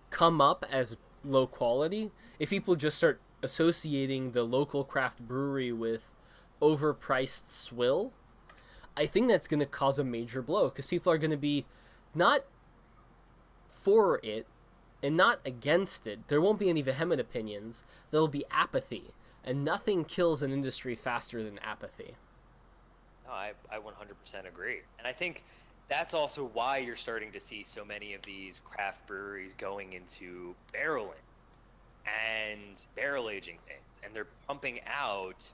Speaker 1: come up as low quality, if people just start associating the local craft brewery with overpriced swill, I think that's going to cause a major blow, because people are going to be not for it and not against it. There won't be any vehement opinions. There'll be apathy, and nothing kills an industry faster than apathy.
Speaker 2: No, I 100% agree. And I think that's also why you're starting to see so many of these craft breweries going into barreling and barrel aging things, and they're pumping out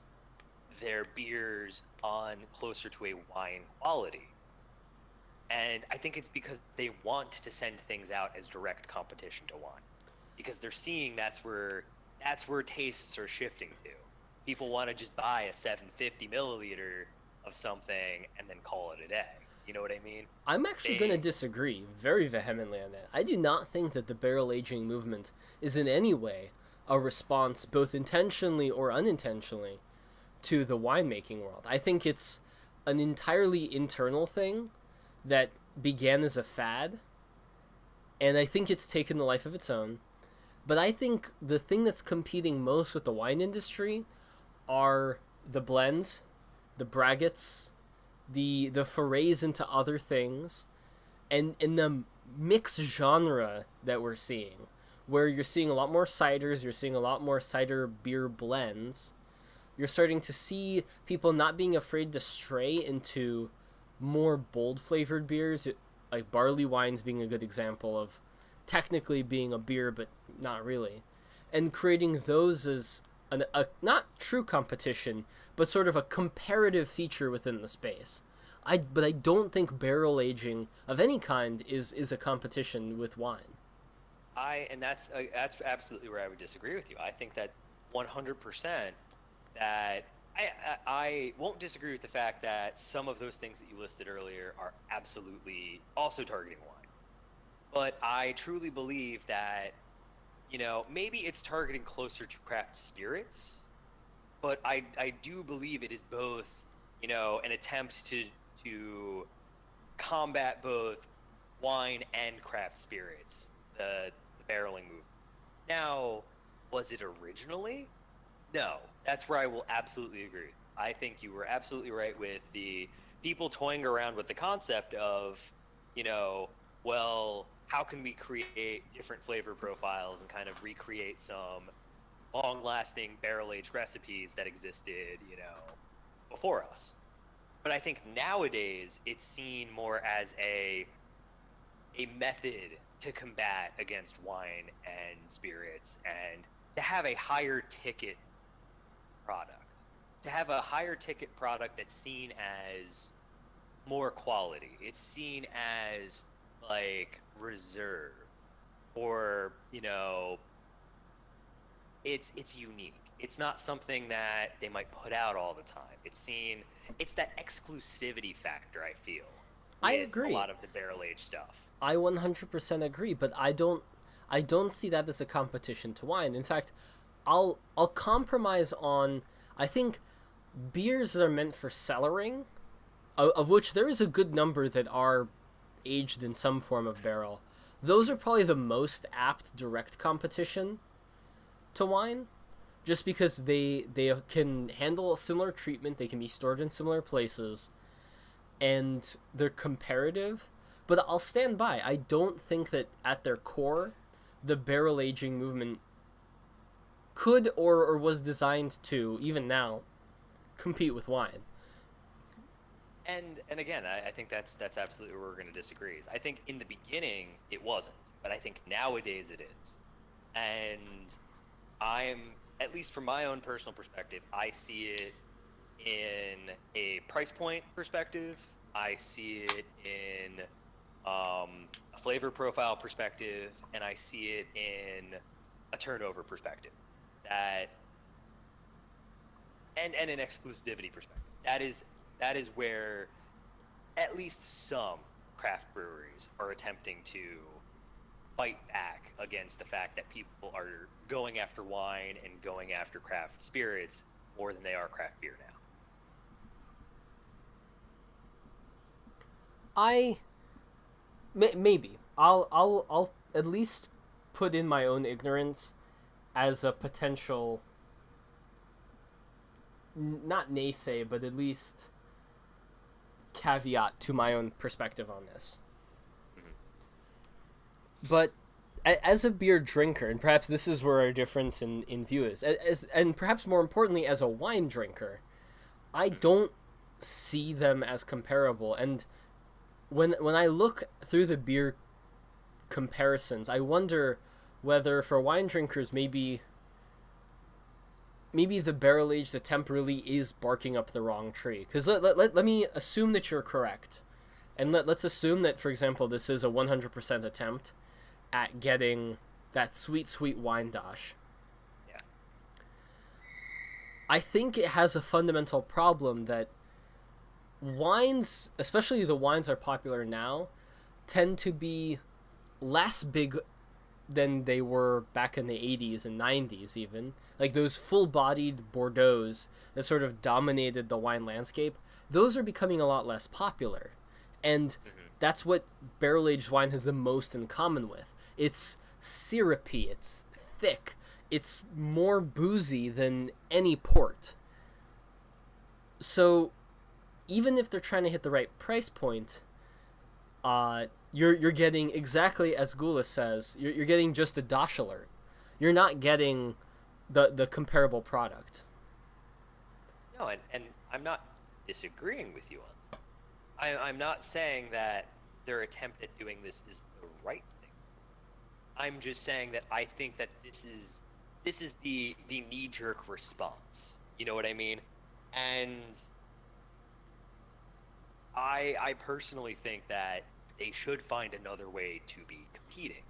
Speaker 2: their beers on closer to a wine quality. And I think it's because they want to send things out as direct competition to wine, because they're seeing that's where tastes are shifting to. People want to just buy a 750 milliliter of something and then call it a day. You know what I mean?
Speaker 1: I'm actually going to disagree very vehemently on that. I do not think that the barrel aging movement is in any way a response, both intentionally or unintentionally, to the winemaking world. I think it's an entirely internal thing that began as a fad, and I think it's taken a life of its own. But I think the thing that's competing most with the wine industry are the blends, the braggots, the forays into other things, and in the mixed genre that we're seeing, where you're seeing a lot more ciders, you're seeing a lot more cider beer blends. You're starting to see people not being afraid to stray into more bold flavored beers, like barley wines being a good example of technically being a beer but not really, and creating those as a not true competition but sort of a comparative feature within the space. But I don't think barrel aging of any kind is a competition with wine.
Speaker 2: And that's absolutely where I would disagree with you. I think that 100% that I won't disagree with the fact that some of those things that you listed earlier are absolutely also targeting wine. But I truly believe that, maybe it's targeting closer to craft spirits, but I do believe it is both, an attempt to combat both wine and craft spirits, the barreling movement. Now, was it originally? No, that's where I will absolutely agree. I think you were absolutely right with the people toying around with the concept of, well, how can we create different flavor profiles and kind of recreate some long-lasting barrel-aged recipes that existed, before us. But I think nowadays it's seen more as a method to combat against wine and spirits, and to have a higher ticket product. To have a higher ticket product that's seen as more quality. It's seen as like reserve, or it's unique. It's not something that they might put out all the time. It's that exclusivity factor, I feel.
Speaker 1: I agree.
Speaker 2: A lot of the barrel aged stuff.
Speaker 1: I 100% agree, but I don't see that as a competition to wine. In fact, I'll compromise on, I think beers that are meant for cellaring, of which there is a good number that are aged in some form of barrel. Those are probably the most apt direct competition to wine, just because they can handle a similar treatment, they can be stored in similar places, and they're comparative. But I'll stand by. I don't think that at their core, the barrel aging movement could or was designed to, even now, compete with wine.
Speaker 2: And again, I think that's absolutely where we're going to disagree. I think in the beginning it wasn't, but I think nowadays it is. And at least from my own personal perspective, I see it in a price point perspective. I see it in a flavor profile perspective, and I see it in a turnover perspective. And an exclusivity perspective. That is where at least some craft breweries are attempting to fight back against the fact that people are going after wine and going after craft spirits more than they are craft beer now.
Speaker 1: Maybe I'll at least put in my own ignorance as a potential, not naysay, but at least caveat to my own perspective on this. Mm-hmm. But as a beer drinker, and perhaps this is where our difference in view is, and perhaps more importantly, as a wine drinker, I don't see them as comparable. And when I look through the beer comparisons, I wonder whether for wine drinkers maybe maybe the barrel aged attempt really is barking up the wrong tree. Because let me assume that you're correct. And let's assume that, for example, this is a 100% attempt at getting that sweet, sweet wine dosh.
Speaker 2: Yeah.
Speaker 1: I think it has a fundamental problem that wines, especially the wines that are popular now, tend to be less big than they were back in the 80s and 90s even. Like those full-bodied Bordeauxs that sort of dominated the wine landscape, those are becoming a lot less popular. And that's what barrel-aged wine has the most in common with. It's syrupy, it's thick, it's more boozy than any port. So even if they're trying to hit the right price point, you're getting exactly as Gula says. You're getting just a dosh alert. You're not getting the comparable product.
Speaker 2: No, and I'm not disagreeing with you on that. I'm not saying that their attempt at doing this is the right thing. I'm just saying that I think that this is the knee-jerk response. You know what I mean? And I personally think that they should find another way to be competing.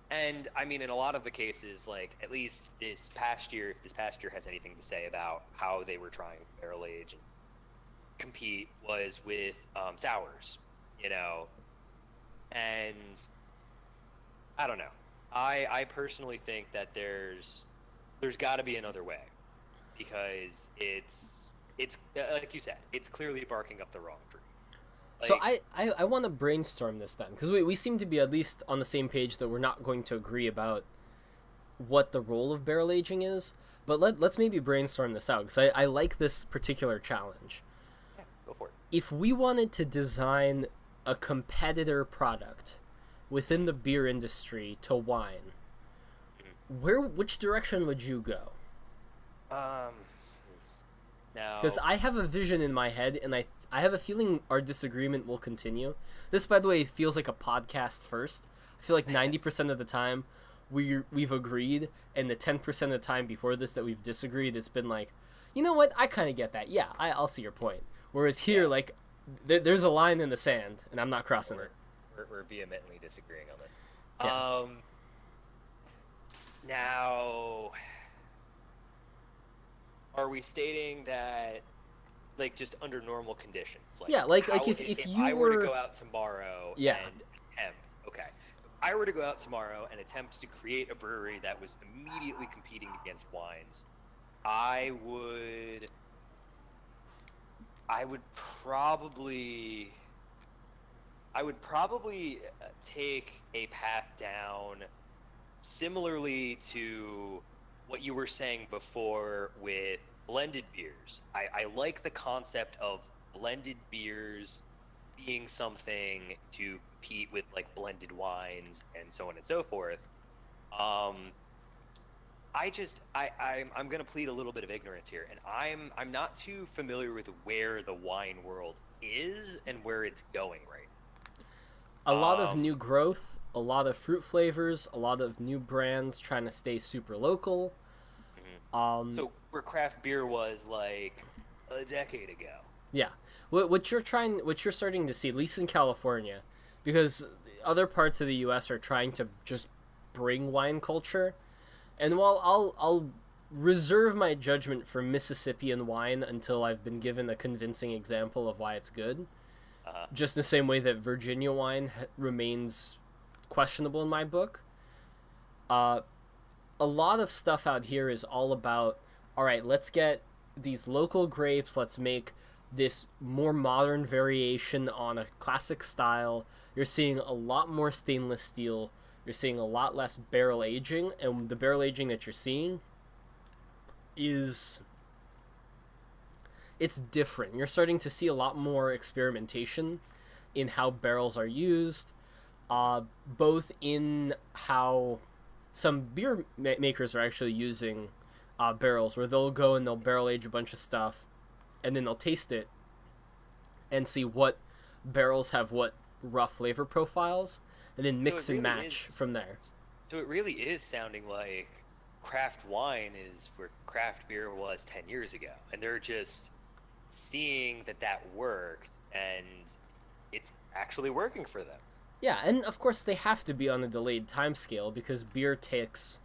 Speaker 2: And I mean, in a lot of the cases, like at least this past year, if this past year has anything to say about how they were trying to barrel age and compete, was with sours, you know. And I don't know. I personally think that there's got to be another way, because it's like you said, it's clearly barking up the wrong tree. Like,
Speaker 1: So I want to brainstorm this then, because we seem to be at least on the same page that we're not going to agree about what the role of barrel aging is. But let's maybe brainstorm this out, because I like this particular challenge.
Speaker 2: yeah, go for it.
Speaker 1: If we wanted to design a competitor product within the beer industry to wine, which direction would you go?
Speaker 2: Now,
Speaker 1: Because I have a vision in my head, and I have a feeling our disagreement will continue. This, by the way, feels like a podcast first. I feel like 90% of the time we've agreed, and the 10% of the time before this that we've disagreed, it's been like, you know what, I kind of get that. Yeah, I'll see your point. Whereas here, like, there's a line in the sand, and I'm not crossing it.
Speaker 2: we're vehemently disagreeing on this.
Speaker 1: Yeah.
Speaker 2: Now, are we stating that, like, just under normal conditions? Like,
Speaker 1: Yeah, like
Speaker 2: how,
Speaker 1: if you
Speaker 2: I were to
Speaker 1: were
Speaker 2: go out tomorrow
Speaker 1: Yeah.
Speaker 2: and attempt, okay, if I were to go out tomorrow and attempt to create a brewery that was immediately competing against wines, I would probably take a path down similarly to what you were saying before with blended beers. I like the concept of blended beers being something to compete with, like, blended wines and so on and so forth. I'm gonna plead a little bit of ignorance here, and I'm not too familiar with where the wine world is and where it's going right
Speaker 1: a lot of new growth, a lot of fruit flavors, a lot of new brands trying to stay super local.
Speaker 2: now. So where craft beer was like a decade ago.
Speaker 1: Yeah, what you're starting to see, at least in California, because other parts of the U.S. are trying to just bring wine culture, and while I'll reserve my judgment for Mississippian wine until I've been given a convincing example of why it's good, just the same way that Virginia wine remains questionable in my book. A lot of stuff out here is all about, all right, let's get these local grapes, let's make this more modern variation on a classic style. You're seeing a lot more stainless steel. You're seeing a lot less barrel aging, and the barrel aging that you're seeing it's different. You're starting to see a lot more experimentation in how barrels are used, both in how some beer makers are actually using barrels, where they'll go and they'll barrel age a bunch of stuff, and then they'll taste it and see what barrels have what rough flavor profiles, and then mix and match from there.
Speaker 2: So it really is sounding like craft wine is where craft beer was 10 years ago, and they're just seeing that worked, and it's actually working for them.
Speaker 1: Yeah, and of course they have to be on a delayed time scale because beer takes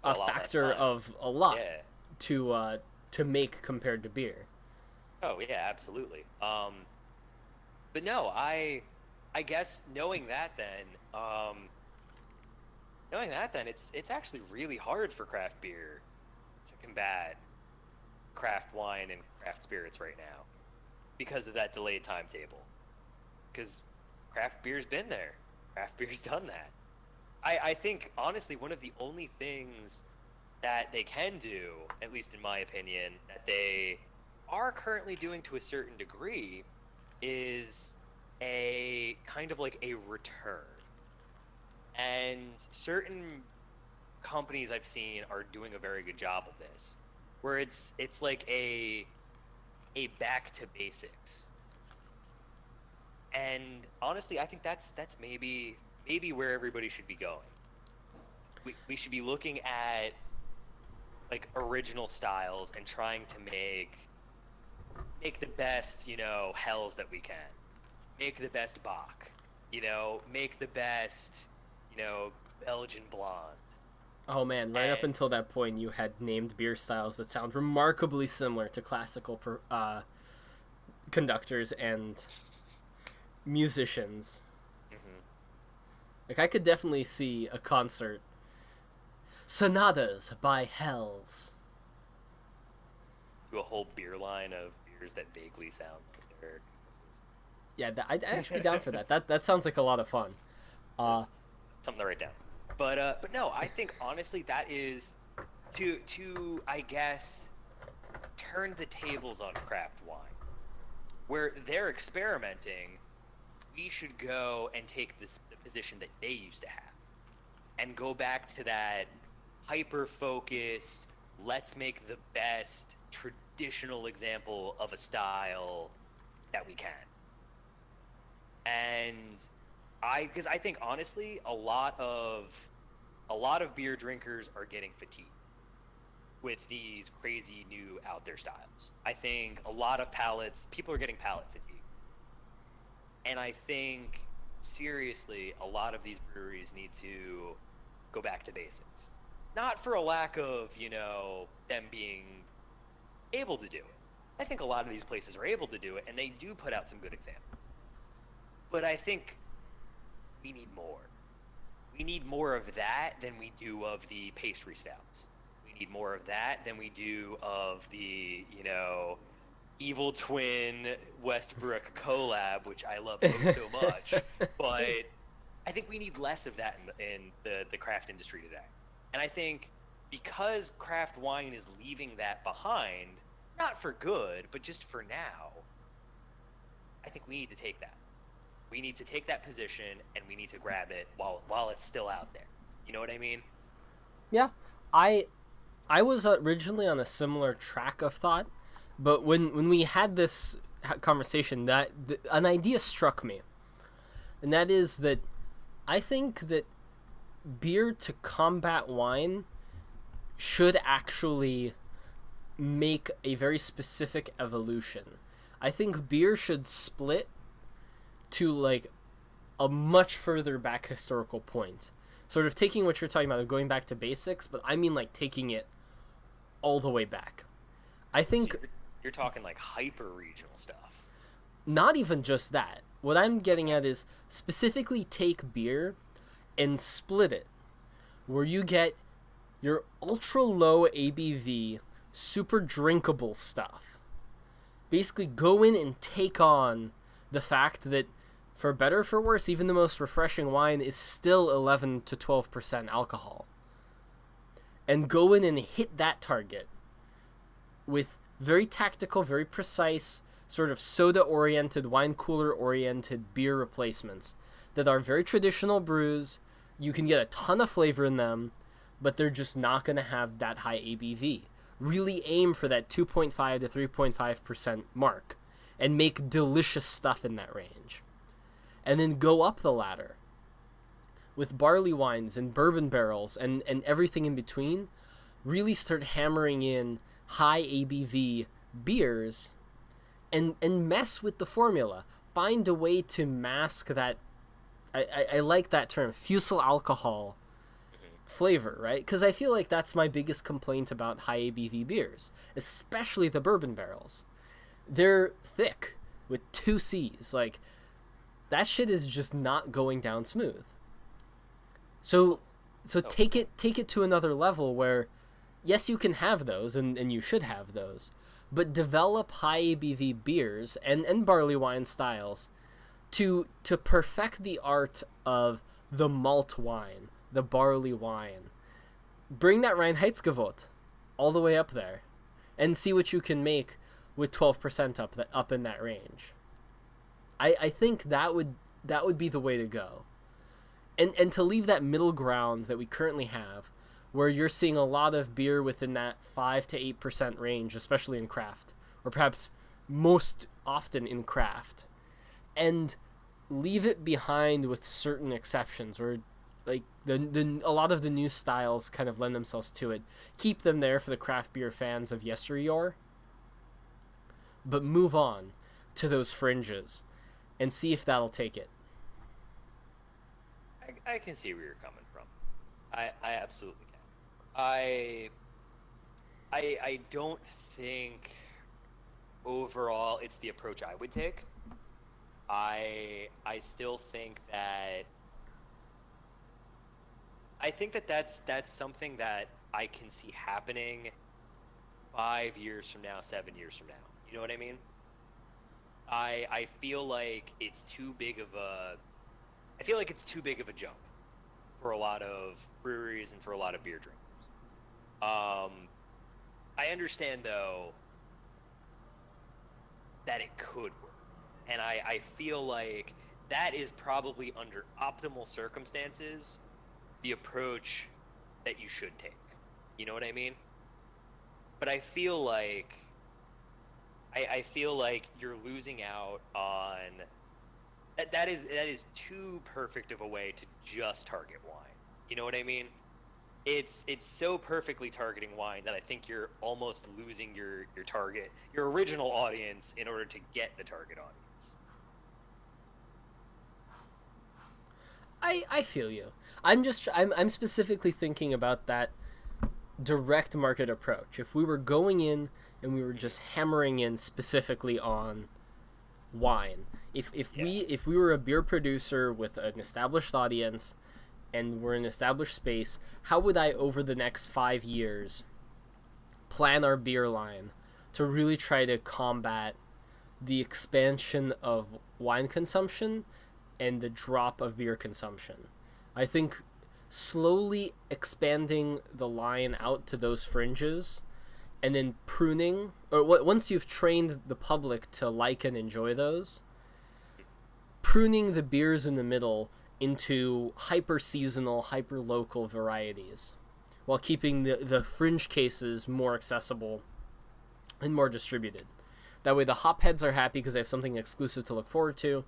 Speaker 1: a
Speaker 2: lot less
Speaker 1: factor
Speaker 2: time.
Speaker 1: of a lot
Speaker 2: Yeah.
Speaker 1: to make compared to beer.
Speaker 2: Oh yeah, absolutely. But no, I guess knowing that then it's actually really hard for craft beer to combat craft wine and craft spirits right now because of that delayed timetable. Because craft beer's been there. Craft beer's done that. I think honestly one of the only things that they can do, at least in my opinion, that they are currently doing to a certain degree is a kind of like a return. And certain companies I've seen are doing a very good job of this, where it's like a back to basics. And honestly, I think that's maybe where everybody should be going. We should be looking at like original styles and trying to make the best, hells that we can. Make the best Bach, make the best, Belgian blonde.
Speaker 1: Oh man, right up until that point you had named beer styles that sound remarkably similar to classical conductors and musicians.
Speaker 2: Mm-hmm.
Speaker 1: Like I could definitely see a concert. Sonatas by Hells.
Speaker 2: Do a whole beer line of beers that vaguely sound like they're
Speaker 1: Yeah, I'd actually be down for that. That sounds like a lot of fun.
Speaker 2: something to write down. But no, I think honestly that is to I guess turn the tables on craft wine. Where they're experimenting, we should go and take the position that they used to have and go back to that hyper-focused, let's make the best traditional example of a style that we can. And because I think honestly, a lot of beer drinkers are getting fatigued with these crazy new out there styles. I think a lot of people are getting palate fatigue. And I think seriously, a lot of these breweries need to go back to basics. Not for a lack of, them being able to do it. I think a lot of these places are able to do it, and they do put out some good examples. But I think we need more. We need more of that than we do of the pastry stouts. We need more of that than we do of the, Evil Twin Westbrook collab, which I love so much. But I think we need less of that in the craft industry today. And I think because craft wine is leaving that behind, not for good, but just for now, I think we need to take that. We need to take that position and we need to grab it while it's still out there. You know what I mean?
Speaker 1: Yeah. I was originally on a similar track of thought, but when we had this conversation, an idea struck me. And that is that I think that beer to combat wine should actually make a very specific evolution. I think beer should split to like a much further back historical point. Sort of taking what you're talking about of going back to basics, but I mean like taking it all the way back. I think
Speaker 2: so you're talking like hyper regional stuff.
Speaker 1: Not even just that. What I'm getting at is specifically take beer and split it, where you get your ultra low ABV, super drinkable stuff. Basically go in and take on the fact that for better or for worse, even the most refreshing wine is still 11 to 12% alcohol. And go in and hit that target with very tactical, very precise, sort of soda-oriented, wine cooler-oriented beer replacements that are very traditional brews. You can get a ton of flavor in them, but they're just not going to have that high ABV. Really aim for that 2.5 to 3.5% mark and make delicious stuff in that range. And then go up the ladder with barley wines and bourbon barrels and everything in between. really start hammering in high ABV beers and mess with the formula. Find a way to mask that. I like that term, fusel alcohol flavor, right? Because I feel like that's my biggest complaint about high ABV beers, especially the bourbon barrels. They're thick with 2 C's. Like, that shit is just not going down smooth. So take it to another level where, yes, you can have those, and you should have those, but develop high ABV beers and barley wine styles to perfect the art of the malt wine, the barley wine. Bring that Reinheitsgebot all the way up there, and see what you can make with 12% up in that range. I think that would be the way to go. And to leave that middle ground that we currently have, where you're seeing a lot of beer within that 5 to 8% range, especially in craft, or perhaps most often in craft, and leave it behind with certain exceptions, where like a lot of the new styles kind of lend themselves to it. Keep them there for the craft beer fans of yesteryear, but move on to those fringes and see if that'll take it.
Speaker 2: I can see where you're coming from. I absolutely can. I don't think overall it's the approach I would take. I still think that that's something that I can see happening 5 years from now, 7 years from now. You know what I mean? I feel like it's too big of a jump for a lot of breweries and for a lot of beer drinkers. I understand though that it could work, and I feel like that is probably under optimal circumstances the approach that you should take. You know what I mean? But I feel like you're losing out on that is too perfect of a way to just target wine. You know what I mean? It's so perfectly targeting wine that I think you're almost losing your target, your original audience, in order to get the target audience.
Speaker 1: I feel you. I'm specifically thinking about that direct market approach. If we were going in and we were just hammering in specifically on wine, if we were a beer producer with an established audience and we're in an established space, how would I over the next 5 years plan our beer line to really try to combat the expansion of wine consumption and the drop of beer consumption? I think slowly expanding the line out to those fringes and then pruning, or once you've trained the public to like and enjoy those, pruning the beers in the middle into hyper seasonal, hyper local varieties, while keeping the fringe cases more accessible and more distributed. That way the hopheads are happy because they have something exclusive to look forward to,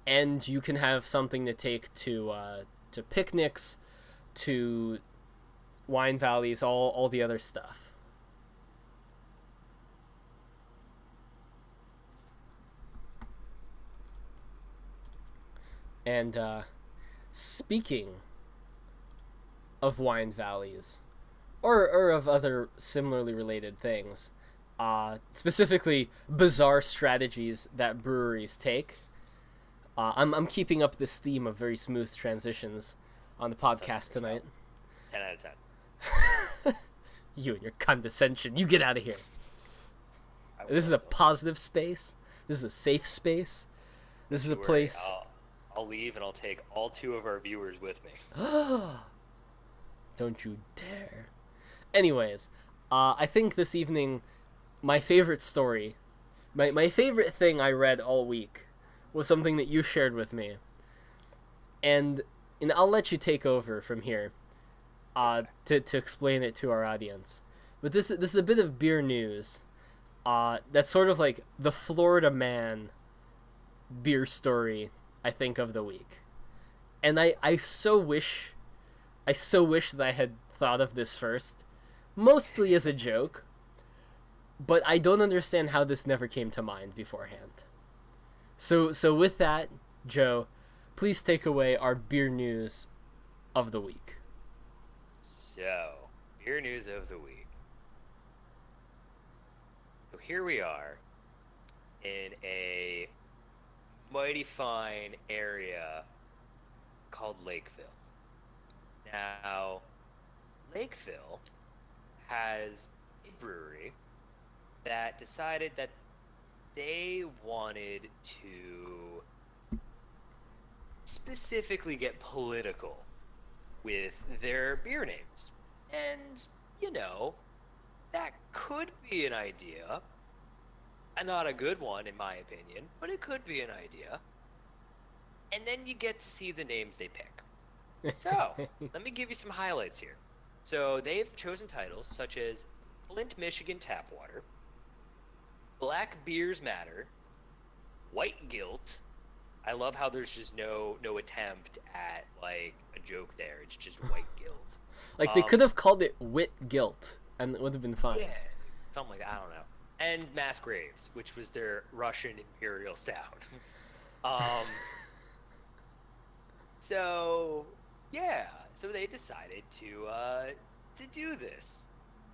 Speaker 1: and you can have something to take to picnics, to wine valleys, all the other stuff. And speaking of wine valleys, or of other similarly related things, specifically bizarre strategies that breweries take, I'm keeping up this theme of very smooth transitions on the podcast tonight.
Speaker 2: 10 out of 10.
Speaker 1: You and your condescension. You get out of here. This is a positive space. This is a safe space. This is a place.
Speaker 2: I'll leave and I'll take all 2 of our viewers with me.
Speaker 1: Don't you dare. Anyways, I think this evening, my favorite story, my favorite thing I read all week was something that you shared with me. And I'll let you take over from here to explain it to our audience. But this is a bit of beer news. That's sort of like the Florida man beer story, I think, of the week. And I so wish that I had thought of this first, mostly as a joke, but I don't understand how this never came to mind beforehand. So with that, Joe, please take away our beer news of the week.
Speaker 2: So, beer news of the week. So here we are in a mighty fine area called Lakeville. Now, Lakeville has a brewery that decided that they wanted to specifically get political with their beer names. And, you know, that could be an idea. Not a good one, in my opinion, but it could be an idea. And then you get to see the names they pick. So, let me give you some highlights here. So, they've chosen titles such as Flint, Michigan Tapwater, Black Beers Matter, White Guilt. I love how there's just no attempt at, like, a joke there. It's just White Guilt.
Speaker 1: Like, they could have called it Wit Guilt, and it would have been fine.
Speaker 2: Yeah, something like that. I don't know. And Mass Graves, which was their Russian Imperial Stout. So, yeah. So they decided to do this.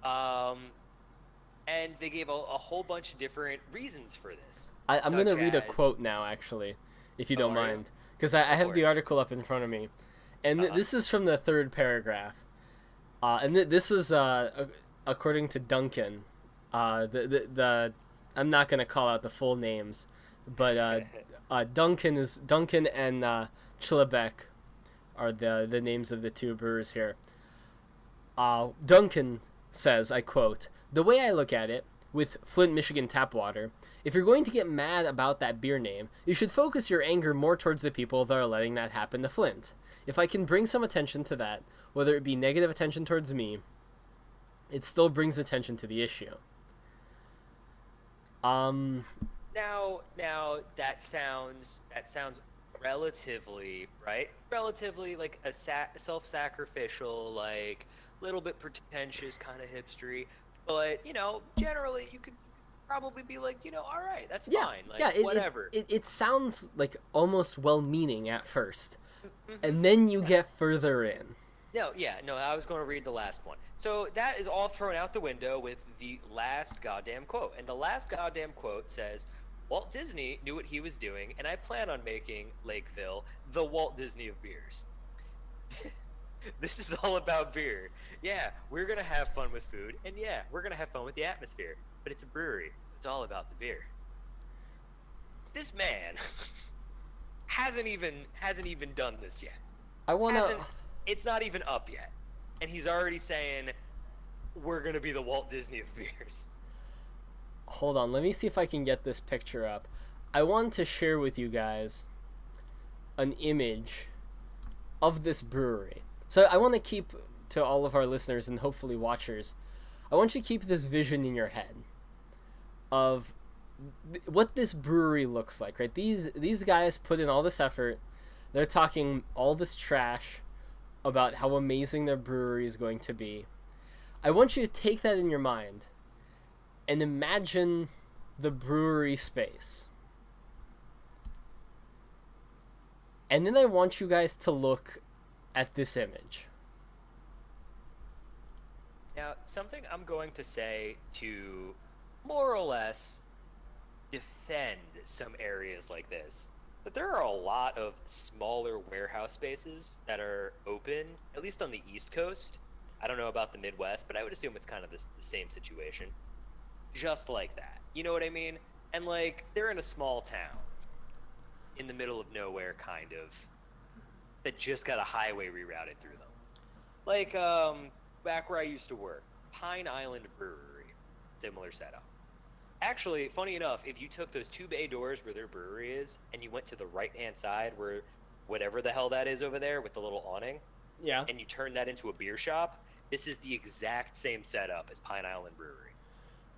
Speaker 2: And they gave a whole bunch of different reasons for this.
Speaker 1: I'm going to read a quote now, actually, if you don't mind. Because I have the article up in front of me. And this is from the third paragraph. And this was, according to Duncan, I'm not going to call out the full names, but Duncan and Chillebeck are the names of the two brewers here. Duncan says, I quote, "The way I look at it, with Flint, Michigan Tapwater, if you're going to get mad about that beer name, you should focus your anger more towards the people that are letting that happen to Flint. If I can bring some attention to that, whether it be negative attention towards me, it still brings attention to the issue."
Speaker 2: Now that sounds relatively right. Relatively like a self-sacrificial, like little bit pretentious kind of hipstery, but you know, generally you could probably be like, you know, all right, that's fine. Like, whatever.
Speaker 1: It sounds like almost well-meaning at first, and then you get further in.
Speaker 2: No, I was going to read the last one. So that is all thrown out the window with the last goddamn quote. And the last goddamn quote says, "Walt Disney knew what he was doing, and I plan on making Lakeville the Walt Disney of beers." This is all about beer. Yeah, we're going to have fun with food, and yeah, we're going to have fun with the atmosphere. But it's a brewery, so it's all about the beer. This man hasn't even done this yet. It's not even up yet. And he's already saying, we're going to be the Walt Disney of beers.
Speaker 1: Hold on, let me see if I can get this picture up. I want to share with you guys an image of this brewery. So I want to keep, to all of our listeners and hopefully watchers, I want you to keep this vision in your head of what this brewery looks like, right? These guys put in all this effort. They're talking all this trash about how amazing their brewery is going to be. I want you to take that in your mind and imagine the brewery space. And then I want you guys to look at this image.
Speaker 2: Now, something I'm going to say to more or less defend some areas like this, that there are a lot of smaller warehouse spaces that are open, at least on the East Coast. I don't know about the Midwest, but I would assume it's kind of the same situation. Just like that. You know what I mean? And like, they're in a small town in the middle of nowhere, kind of, that just got a highway rerouted through them. Like, back where I used to work, Pine Island Brewery, similar setup. Actually, funny enough, if you took those two bay doors where their brewery is, and you went to the right-hand side where whatever the hell that is over there with the little awning,
Speaker 1: yeah,
Speaker 2: and you turn that into a beer shop, this is the exact same setup as Pine Island Brewery.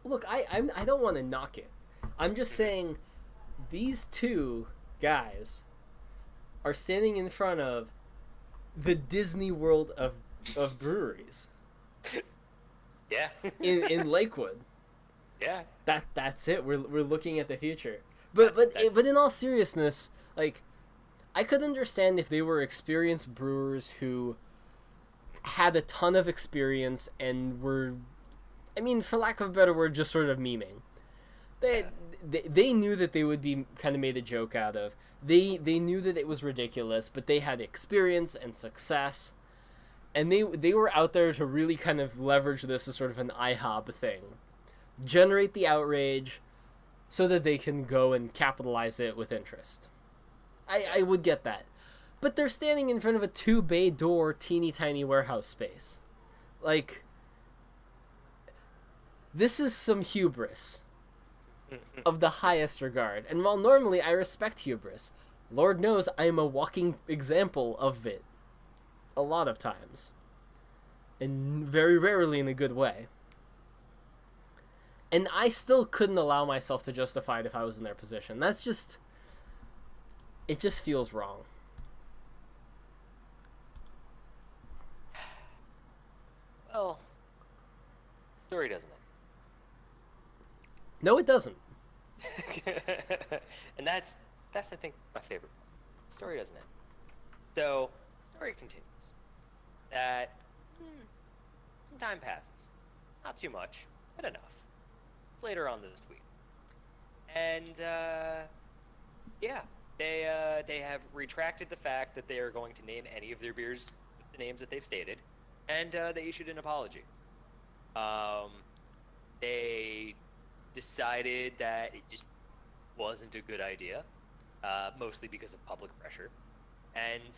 Speaker 1: Look, I don't want to knock it. I'm just saying these two guys are standing in front of the Disney World of breweries.
Speaker 2: Yeah.
Speaker 1: in Lakewood.
Speaker 2: Yeah.
Speaker 1: That's it. We're looking at the future. But in all seriousness, like, I could understand if they were experienced brewers who had a ton of experience and were, I mean, for lack of a better word, just sort of memeing. They,
Speaker 2: Yeah.
Speaker 1: they knew that they would be kind of made a joke out of. They knew that it was ridiculous, but they had experience and success, and they were out there to really kind of leverage this as sort of an IHOB thing, generate the outrage, so that they can go and capitalize it with interest. I would get that, but they're standing in front of a 2-bay door, teeny tiny warehouse space, like. This is some hubris of the highest regard. And while normally I respect hubris, Lord knows I am a walking example of it a lot of times. And very rarely in a good way. And I still couldn't allow myself to justify it if I was in their position. That's just... It just feels wrong.
Speaker 2: Well, the story doesn't
Speaker 1: No, it doesn't.
Speaker 2: end. And that's I think my favorite part. The story doesn't end. So, the story continues. That some time passes. Not too much, but enough. It's later on this week. And yeah, they have retracted the fact that they are going to name any of their beers with the names that they've stated, and they issued an apology. They decided that it just wasn't a good idea, mostly because of public pressure, and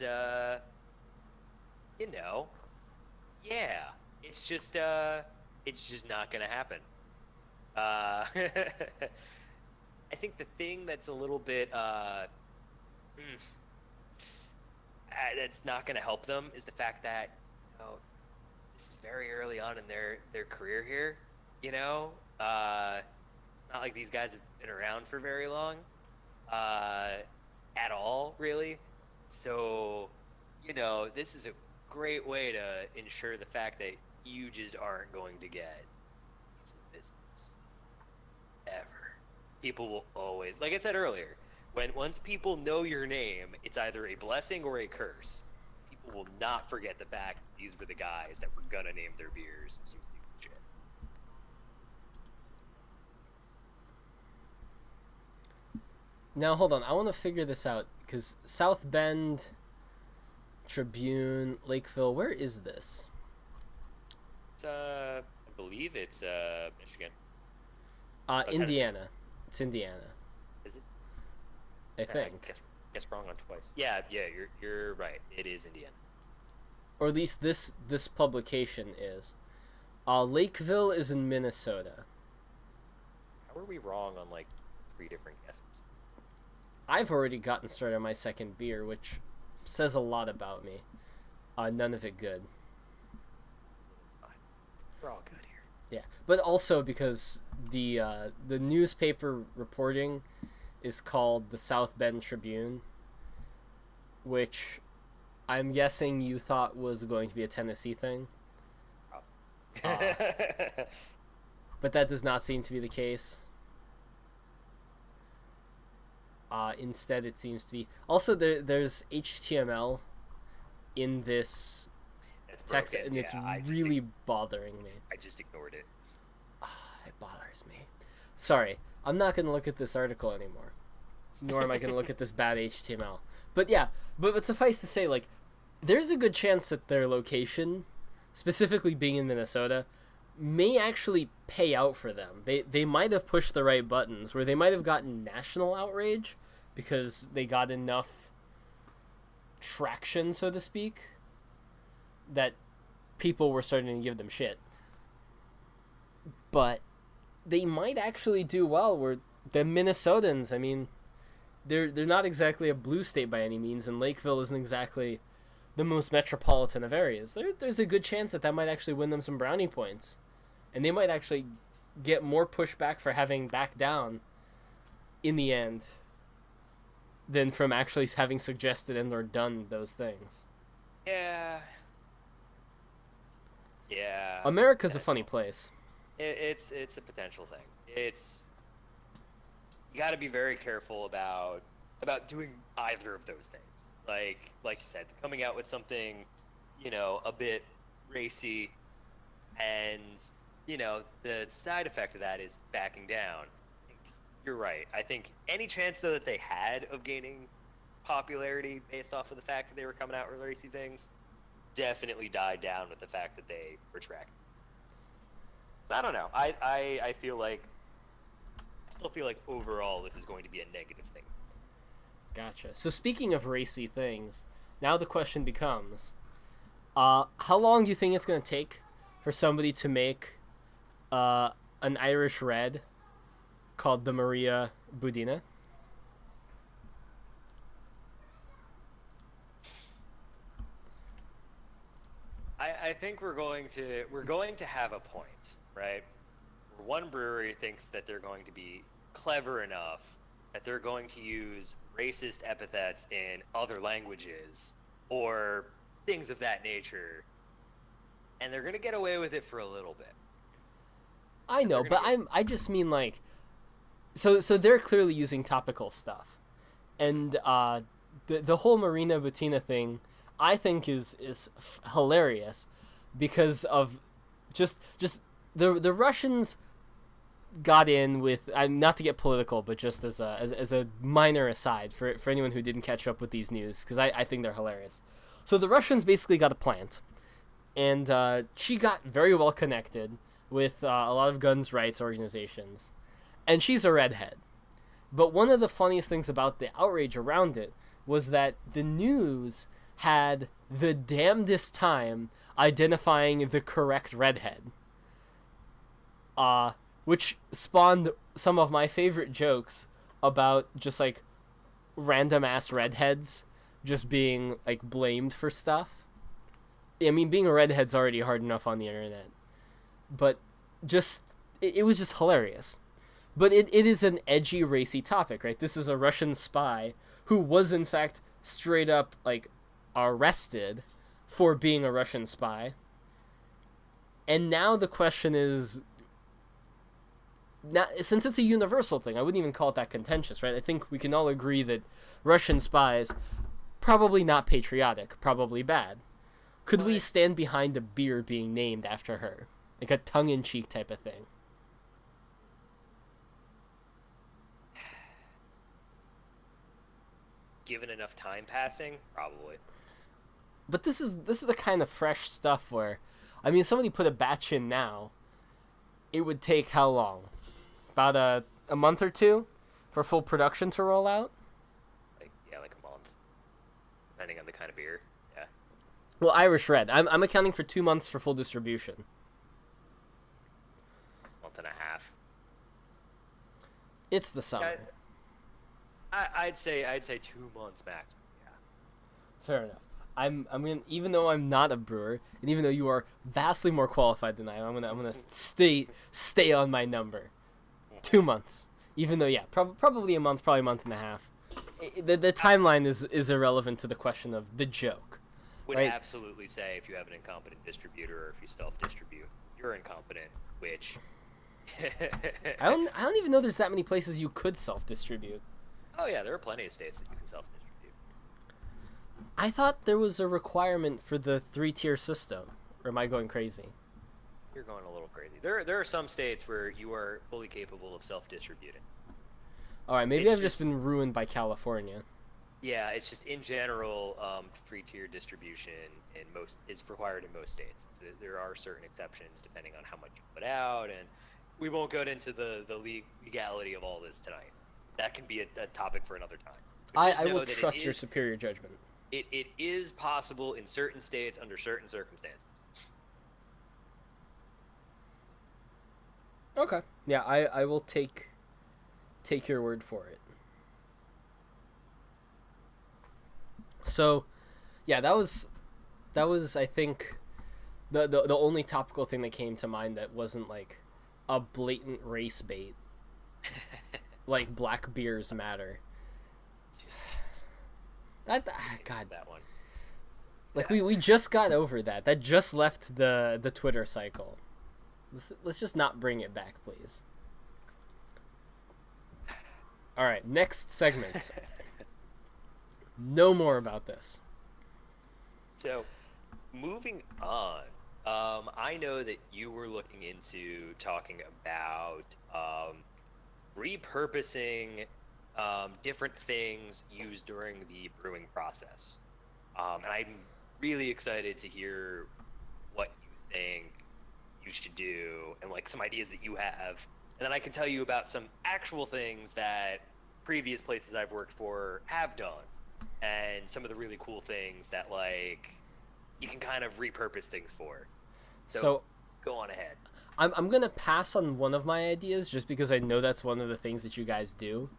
Speaker 2: yeah, it's just not gonna happen. I think the thing that's a little bit that's not going to help them is the fact that this is very early on in their career here. It's not like these guys have been around for very long at all, really. So this is a great way to ensure the fact that you just aren't going to get some business ever. People will always, like I said earlier, once people know your name, it's either a blessing or a curse. People will not forget the fact that these were the guys that were gonna name their beers some stupid shit.
Speaker 1: Now, hold on. I want to figure this out, because South Bend, Tribune, Lakeville, where is this?
Speaker 2: It's, I believe it's, Michigan.
Speaker 1: Indiana. It's Indiana.
Speaker 2: Is it?
Speaker 1: I think.
Speaker 2: Guess wrong on twice. Yeah, you're right. It is Indiana.
Speaker 1: Or at least this publication is. Lakeville is in Minnesota.
Speaker 2: How are we wrong on, like, 3 different guesses?
Speaker 1: I've already gotten started on my second beer, which says a lot about me. None of it good.
Speaker 2: It's fine. We're all good here.
Speaker 1: Yeah, but also because the newspaper reporting is called the South Bend Tribune, which I'm guessing you thought was going to be a Tennessee thing. But that does not seem to be the case. Instead, it seems to be... Also, there's HTML in this text,
Speaker 2: broken.
Speaker 1: and it's
Speaker 2: Yeah,
Speaker 1: really bothering me.
Speaker 2: I just ignored it.
Speaker 1: It bothers me. Sorry, I'm not going to look at this article anymore. Nor am I going to look at this bad HTML. But yeah, but suffice to say, like, there's a good chance that their location, specifically being in Minnesota, may actually pay out for them. They might have pushed the right buttons, where they might have gotten national outrage because they got enough traction, so to speak, that people were starting to give them shit. But they might actually do well, where the Minnesotans, I mean, they're not exactly a blue state by any means, and Lakeville isn't exactly the most metropolitan of areas. There's a good chance that might actually win them some brownie points. And they might actually get more pushback for having backed down in the end than from actually having suggested and or done those things.
Speaker 2: Yeah. Yeah, it's
Speaker 1: America's a funny
Speaker 2: potential.
Speaker 1: place.
Speaker 2: It's a potential thing. It's you got to be very careful about doing either of those things. Like you said, coming out with something, a bit racy, and the side effect of that is backing down. I think you're right. I think any chance though that they had of gaining popularity based off of the fact that they were coming out with racy things definitely died down with the fact that they retracted. So I don't know. I feel like I still feel like overall this is going to be a negative thing.
Speaker 1: Gotcha. So speaking of racy things, now the question becomes, how long do you think it's gonna take for somebody to make an Irish red called the Maria Budina?
Speaker 2: I think we're going to have a point, right? Where one brewery thinks that they're going to be clever enough that they're going to use racist epithets in other languages or things of that nature, and they're going to get away with it for a little bit.
Speaker 1: I
Speaker 2: And they're
Speaker 1: know,
Speaker 2: going to
Speaker 1: but
Speaker 2: get
Speaker 1: I just mean like, so they're clearly using topical stuff, and the whole Marina Butina thing, I think is hilarious, because of just the Russians got in with, not to get political, but just as a minor aside for anyone who didn't catch up with these news, because I think they're hilarious. So the Russians basically got a plant, and she got very well connected with a lot of guns rights organizations, and she's a redhead. But one of the funniest things about the outrage around it was that the news had the damnedest time identifying the correct redhead. Which spawned some of my favorite jokes about just like random ass redheads just being like blamed for stuff. I mean, being a redhead's already hard enough on the internet, but just it was just hilarious. But it is an edgy, racy topic, right? This is a Russian spy who was in fact straight up like arrested for being a Russian spy. And now the question is, now, since it's a universal thing, I wouldn't even call it that contentious, right? I think we can all agree that Russian spies, probably not patriotic, probably bad. Could we stand behind a beer being named after her? Like a tongue-in-cheek type of thing.
Speaker 2: given enough time passing, probably.
Speaker 1: But this is the kind of fresh stuff where, I mean, if somebody put a batch in now, it would take how long? About a month or two for full production to roll out?
Speaker 2: Like a month, depending on the kind of beer. Yeah.
Speaker 1: Well, Irish Red. I'm accounting for 2 months for full distribution.
Speaker 2: Month and a half.
Speaker 1: It's the summer.
Speaker 2: I'd say 2 months max. Yeah.
Speaker 1: Fair enough. I'm gonna, even though I'm not a brewer, and even though you are vastly more qualified than I am, I'm gonna stay on my number. 2 months. Even though, yeah, probably a month, probably a month and a half. The timeline is irrelevant to the question of the joke.
Speaker 2: Would
Speaker 1: right?
Speaker 2: absolutely say if you have an incompetent distributor or if you self-distribute, you're incompetent, which...
Speaker 1: I don't even know there's that many places you could self-distribute.
Speaker 2: Oh yeah, there are plenty of states that you can self-distribute.
Speaker 1: I thought there was a requirement for the 3-tier system. Or am I going crazy?
Speaker 2: You're going a little crazy. There are some states where you are fully capable of self-distributing.
Speaker 1: Alright, maybe I've just been ruined by California.
Speaker 2: Yeah, it's just in general, 3-tier distribution is required in most states. There are certain exceptions depending on how much you put out, and we won't go into the legality of all this tonight. That can be a topic for another time.
Speaker 1: I will trust your superior judgment.
Speaker 2: It is possible in certain states under certain circumstances.
Speaker 1: Okay. Yeah, I will take your word for it. So, yeah, that was I think the only topical thing that came to mind that wasn't like a blatant race bait. Like black beers matter. God.
Speaker 2: That one.
Speaker 1: Like we just got over that. That just left the Twitter cycle. Let's just not bring it back, please. All right, next segment. No more about this.
Speaker 3: So, moving on, I know that you were looking into talking about repurposing different things used during the brewing process. And I'm really excited to hear what you think you should do and like some ideas that you have. And then I can tell you about some actual things that previous places I've worked for have done and some of the really cool things that like you can kind of repurpose things for. So go on ahead.
Speaker 1: I'm gonna pass on one of my ideas just because I know that's one of the things that you guys do,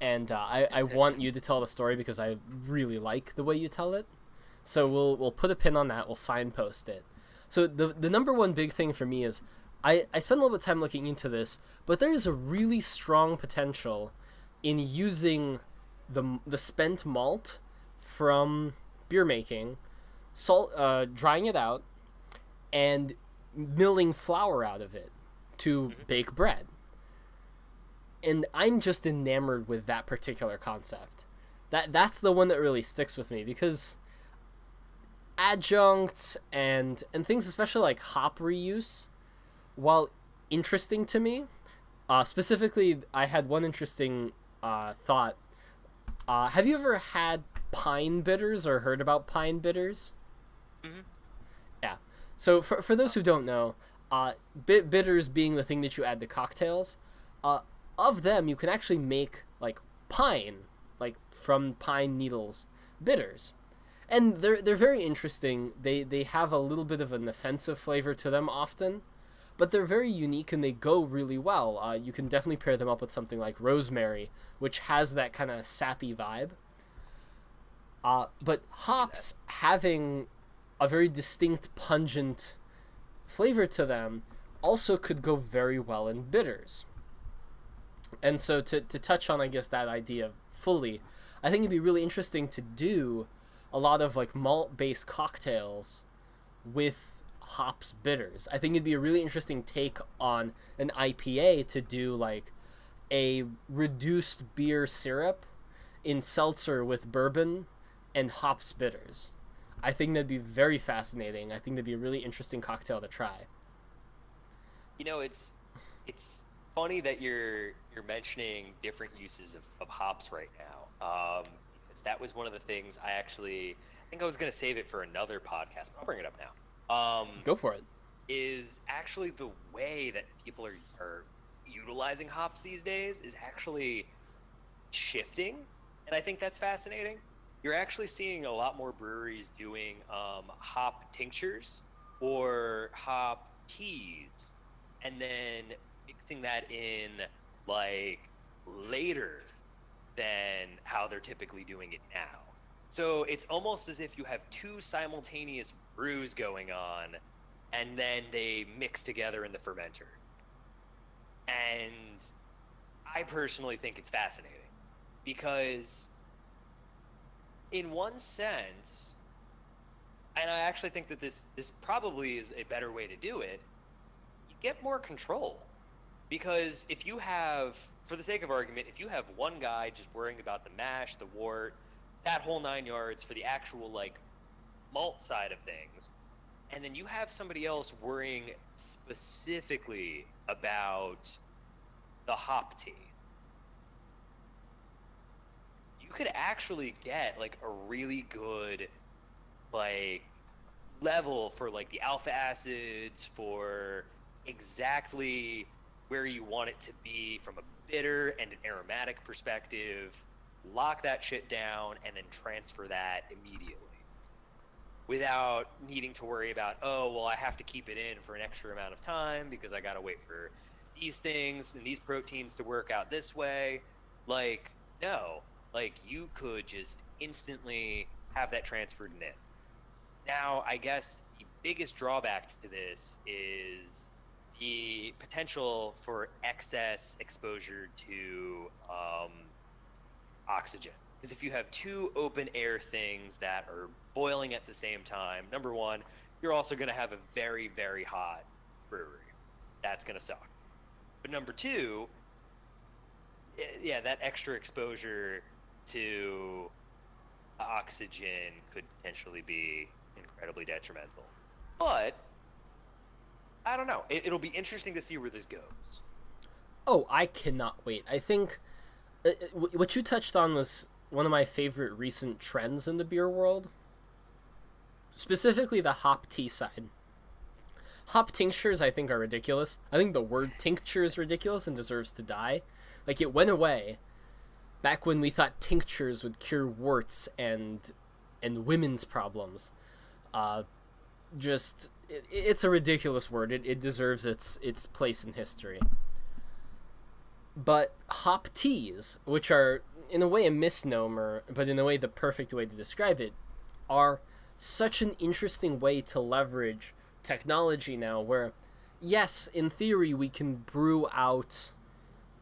Speaker 1: and I want you to tell the story because I really like the way you tell it. So we'll put a pin on that. We'll signpost it. So the number one big thing for me is I spent a little bit of time looking into this, but there is a really strong potential in using the spent malt from beer making, drying it out, and milling flour out of it to bake bread. And I'm just enamored with that particular concept. That's the one that really sticks with me because adjuncts and things, especially like hop reuse, while interesting to me, specifically, I had one interesting thought. Have you ever had pine bitters or heard about pine bitters?
Speaker 3: Mm-hmm.
Speaker 1: Yeah. So for those who don't know, bitters being the thing that you add to cocktails, of them you can actually make like pine, like from pine needles, bitters. And they're very interesting. They have a little bit of an offensive flavor to them often, but they're very unique and they go really well. You can definitely pair them up with something like rosemary, which has that kind of sappy vibe. But hops having a very distinct, pungent flavor to them also could go very well in bitters. And so to touch on, I guess, that idea fully, I think it'd be really interesting to do a lot of like malt-based cocktails with hops bitters. I think it'd be a really interesting take on an IPA to do like a reduced beer syrup in seltzer with bourbon and hops bitters. I think that'd be very fascinating. I think that'd be a really interesting cocktail to try.
Speaker 3: You know, it's funny that you're mentioning different uses of hops right now. Because that was one of the things I think I was going to save it for another podcast, but I'll bring it up now.
Speaker 1: Go for it.
Speaker 3: Is actually the way that people are utilizing hops these days is actually shifting, and I think that's fascinating. You're actually seeing a lot more breweries doing hop tinctures or hop teas, and then mixing that in like later than how they're typically doing it now. So it's almost as if you have two simultaneous brews going on, and then they mix together in the fermenter. And I personally think it's fascinating because in one sense, and I actually think that this probably is a better way to do it, you get more control. Because if you have, for the sake of argument, if you have one guy just worrying about the mash, the wort, that whole 9 yards for the actual like malt side of things, and then you have somebody else worrying specifically about the hop tea, you could actually get like a really good like level for like the alpha acids, for exactly where you want it to be from a bitter and an aromatic perspective. Lock that shit down and then transfer that immediately without needing to worry about, oh, well, I have to keep it in for an extra amount of time because I gotta wait for these things and these proteins to work out this way. Like, no, like you could just instantly have that transferred in. Now, I guess the biggest drawback to this is the potential for excess exposure to oxygen. Because if you have two open air things that are boiling at the same time, number one, you're also going to have a very, very hot brewery. That's going to suck. But number two, yeah, that extra exposure to oxygen could potentially be incredibly detrimental. But I don't know. It'll be interesting to see where this goes.
Speaker 1: Oh, I cannot wait. I think what you touched on was one of my favorite recent trends in the beer world. Specifically the hop tea side. Hop tinctures, I think, are ridiculous. I think the word tincture is ridiculous and deserves to die. Like, it went away back when we thought tinctures would cure warts and women's problems. It's a ridiculous word. It deserves its place in history. But hop teas, which are in a way a misnomer, but in a way the perfect way to describe it, are such an interesting way to leverage technology now, where, yes, in theory we can brew out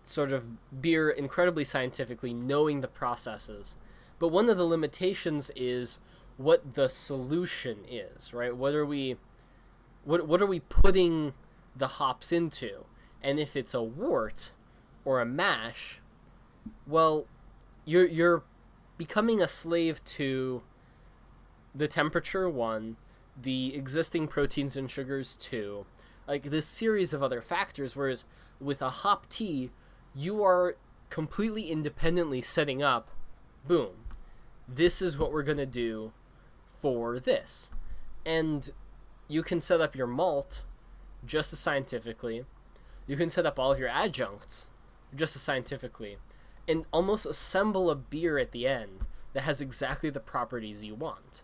Speaker 1: sort of beer incredibly scientifically, knowing the processes, but one of the limitations is what the solution is, right? What are we putting the hops into? And if it's a wort or a mash, well, you're becoming a slave to the temperature, one, the existing proteins and sugars, two, like this series of other factors, whereas with a hop tea, you are completely independently setting up, boom, this is what we're going to do for this. And you can set up your malt just as scientifically. You can set up all of your adjuncts just as scientifically, and almost assemble a beer at the end that has exactly the properties you want.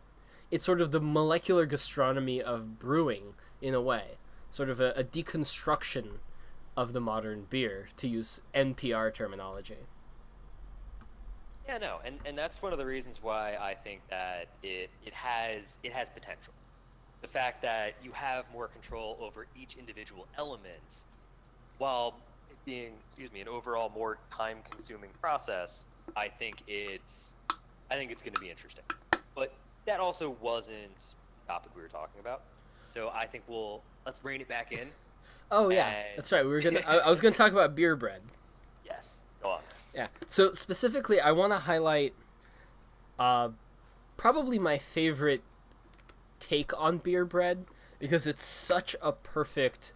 Speaker 1: It's sort of the molecular gastronomy of brewing, in a way. Sort of a deconstruction of the modern beer, to use NPR terminology.
Speaker 3: Yeah, no, and that's one of the reasons why I think that it has potential. The fact that you have more control over each individual element, while it being, an overall more time-consuming process, I think it's going to be interesting. But that also wasn't the topic we were talking about, so I think let's rein it back in.
Speaker 1: Oh yeah, that's right. I was gonna talk about beer bread.
Speaker 3: Yes, go on.
Speaker 1: Yeah. So specifically, I want to highlight probably my favorite take on beer bread, because it's such a perfect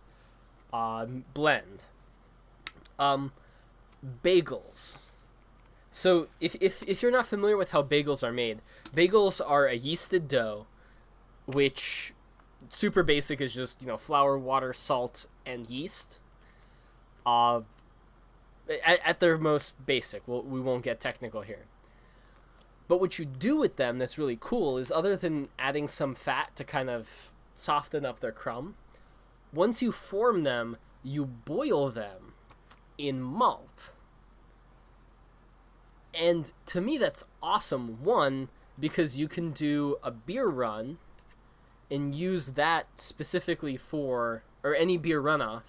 Speaker 1: blend. Bagels. So if you're not familiar with how bagels are made, bagels are a yeasted dough, which, super basic, is just, flour, water, salt, and yeast. At their most basic, we won't get technical here. But what you do with them that's really cool is, other than adding some fat to kind of soften up their crumb, once you form them, you boil them in malt. And to me, that's awesome. One, because you can do a beer run and use that specifically for, or any beer runoff,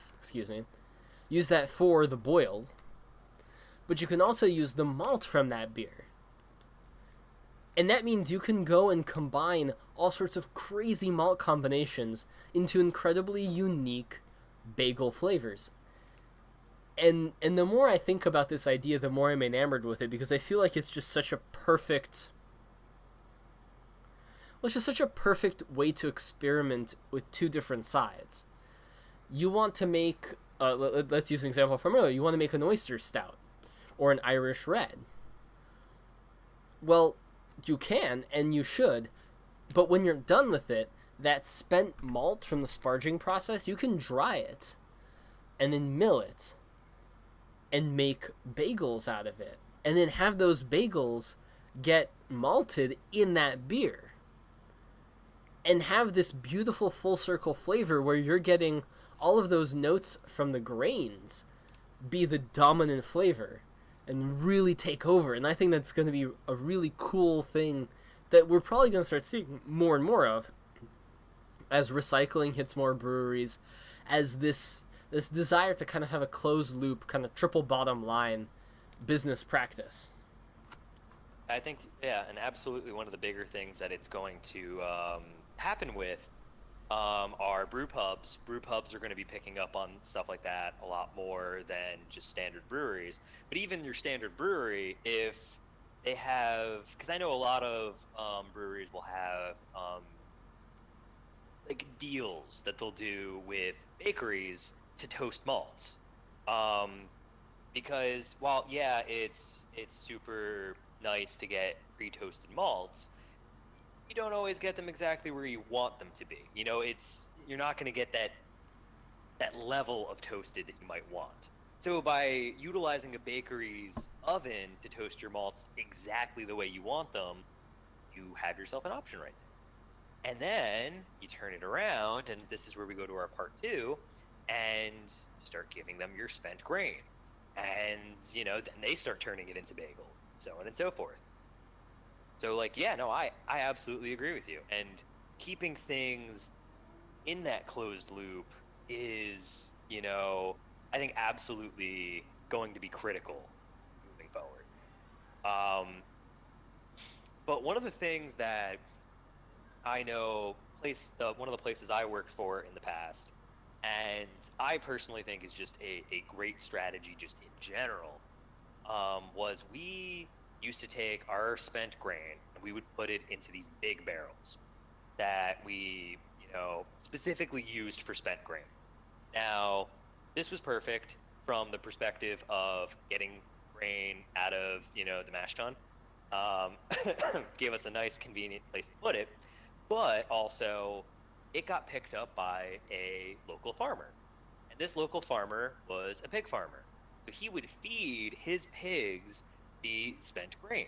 Speaker 1: use that for the boil. But you can also use the malt from that beer. And that means you can go and combine all sorts of crazy malt combinations into incredibly unique bagel flavors. And the more I think about this idea, the more I'm enamored with it, because I feel like it's just such a perfect... Well, it's just such a perfect way to experiment with two different sides. You want to make... let's use an example from earlier. You want to make an oyster stout or an Irish red. Well, you can, and you should, but when you're done with it, that spent malt from the sparging process, you can dry it and then mill it and make bagels out of it, and then have those bagels get malted in that beer and have this beautiful full circle flavor where you're getting all of those notes from the grains be the dominant flavor and really take over. And I think that's going to be a really cool thing that we're probably going to start seeing more and more of as recycling hits more breweries, as this desire to kind of have a closed loop, kind of triple bottom line business practice.
Speaker 3: I think, yeah, and absolutely one of the bigger things that it's going to happen with are brew pubs. Brew pubs are going to be picking up on stuff like that a lot more than just standard breweries. But even your standard brewery, if they have, because I know a lot of breweries will have like deals that they'll do with bakeries to toast malts. Um, because while yeah, it's super nice to get pre-toasted malts, you don't always get them exactly where you want them to be. You know, it's you're not going to get that level of toasted that you might want. So by utilizing a bakery's oven to toast your malts exactly the way you want them, you have yourself an option right there. And then you turn it around, and this is where we go to our part two, and start giving them your spent grain. And, you know, then they start turning it into bagels, so on and so forth. So, like, yeah, no, I absolutely agree with you. And keeping things in that closed loop is, you know, I think absolutely going to be critical moving forward. Um, but one of the things that I know one of the places I worked for in the past, and I personally think is just a great strategy just in general, was we used to take our spent grain and we would put it into these big barrels that we, you know, specifically used for spent grain. Now, this was perfect from the perspective of getting grain out of, you know, the mash tun. Um, gave us a nice, convenient place to put it, but also it got picked up by a local farmer. And this local farmer was a pig farmer. So he would feed his pigs the spent grain.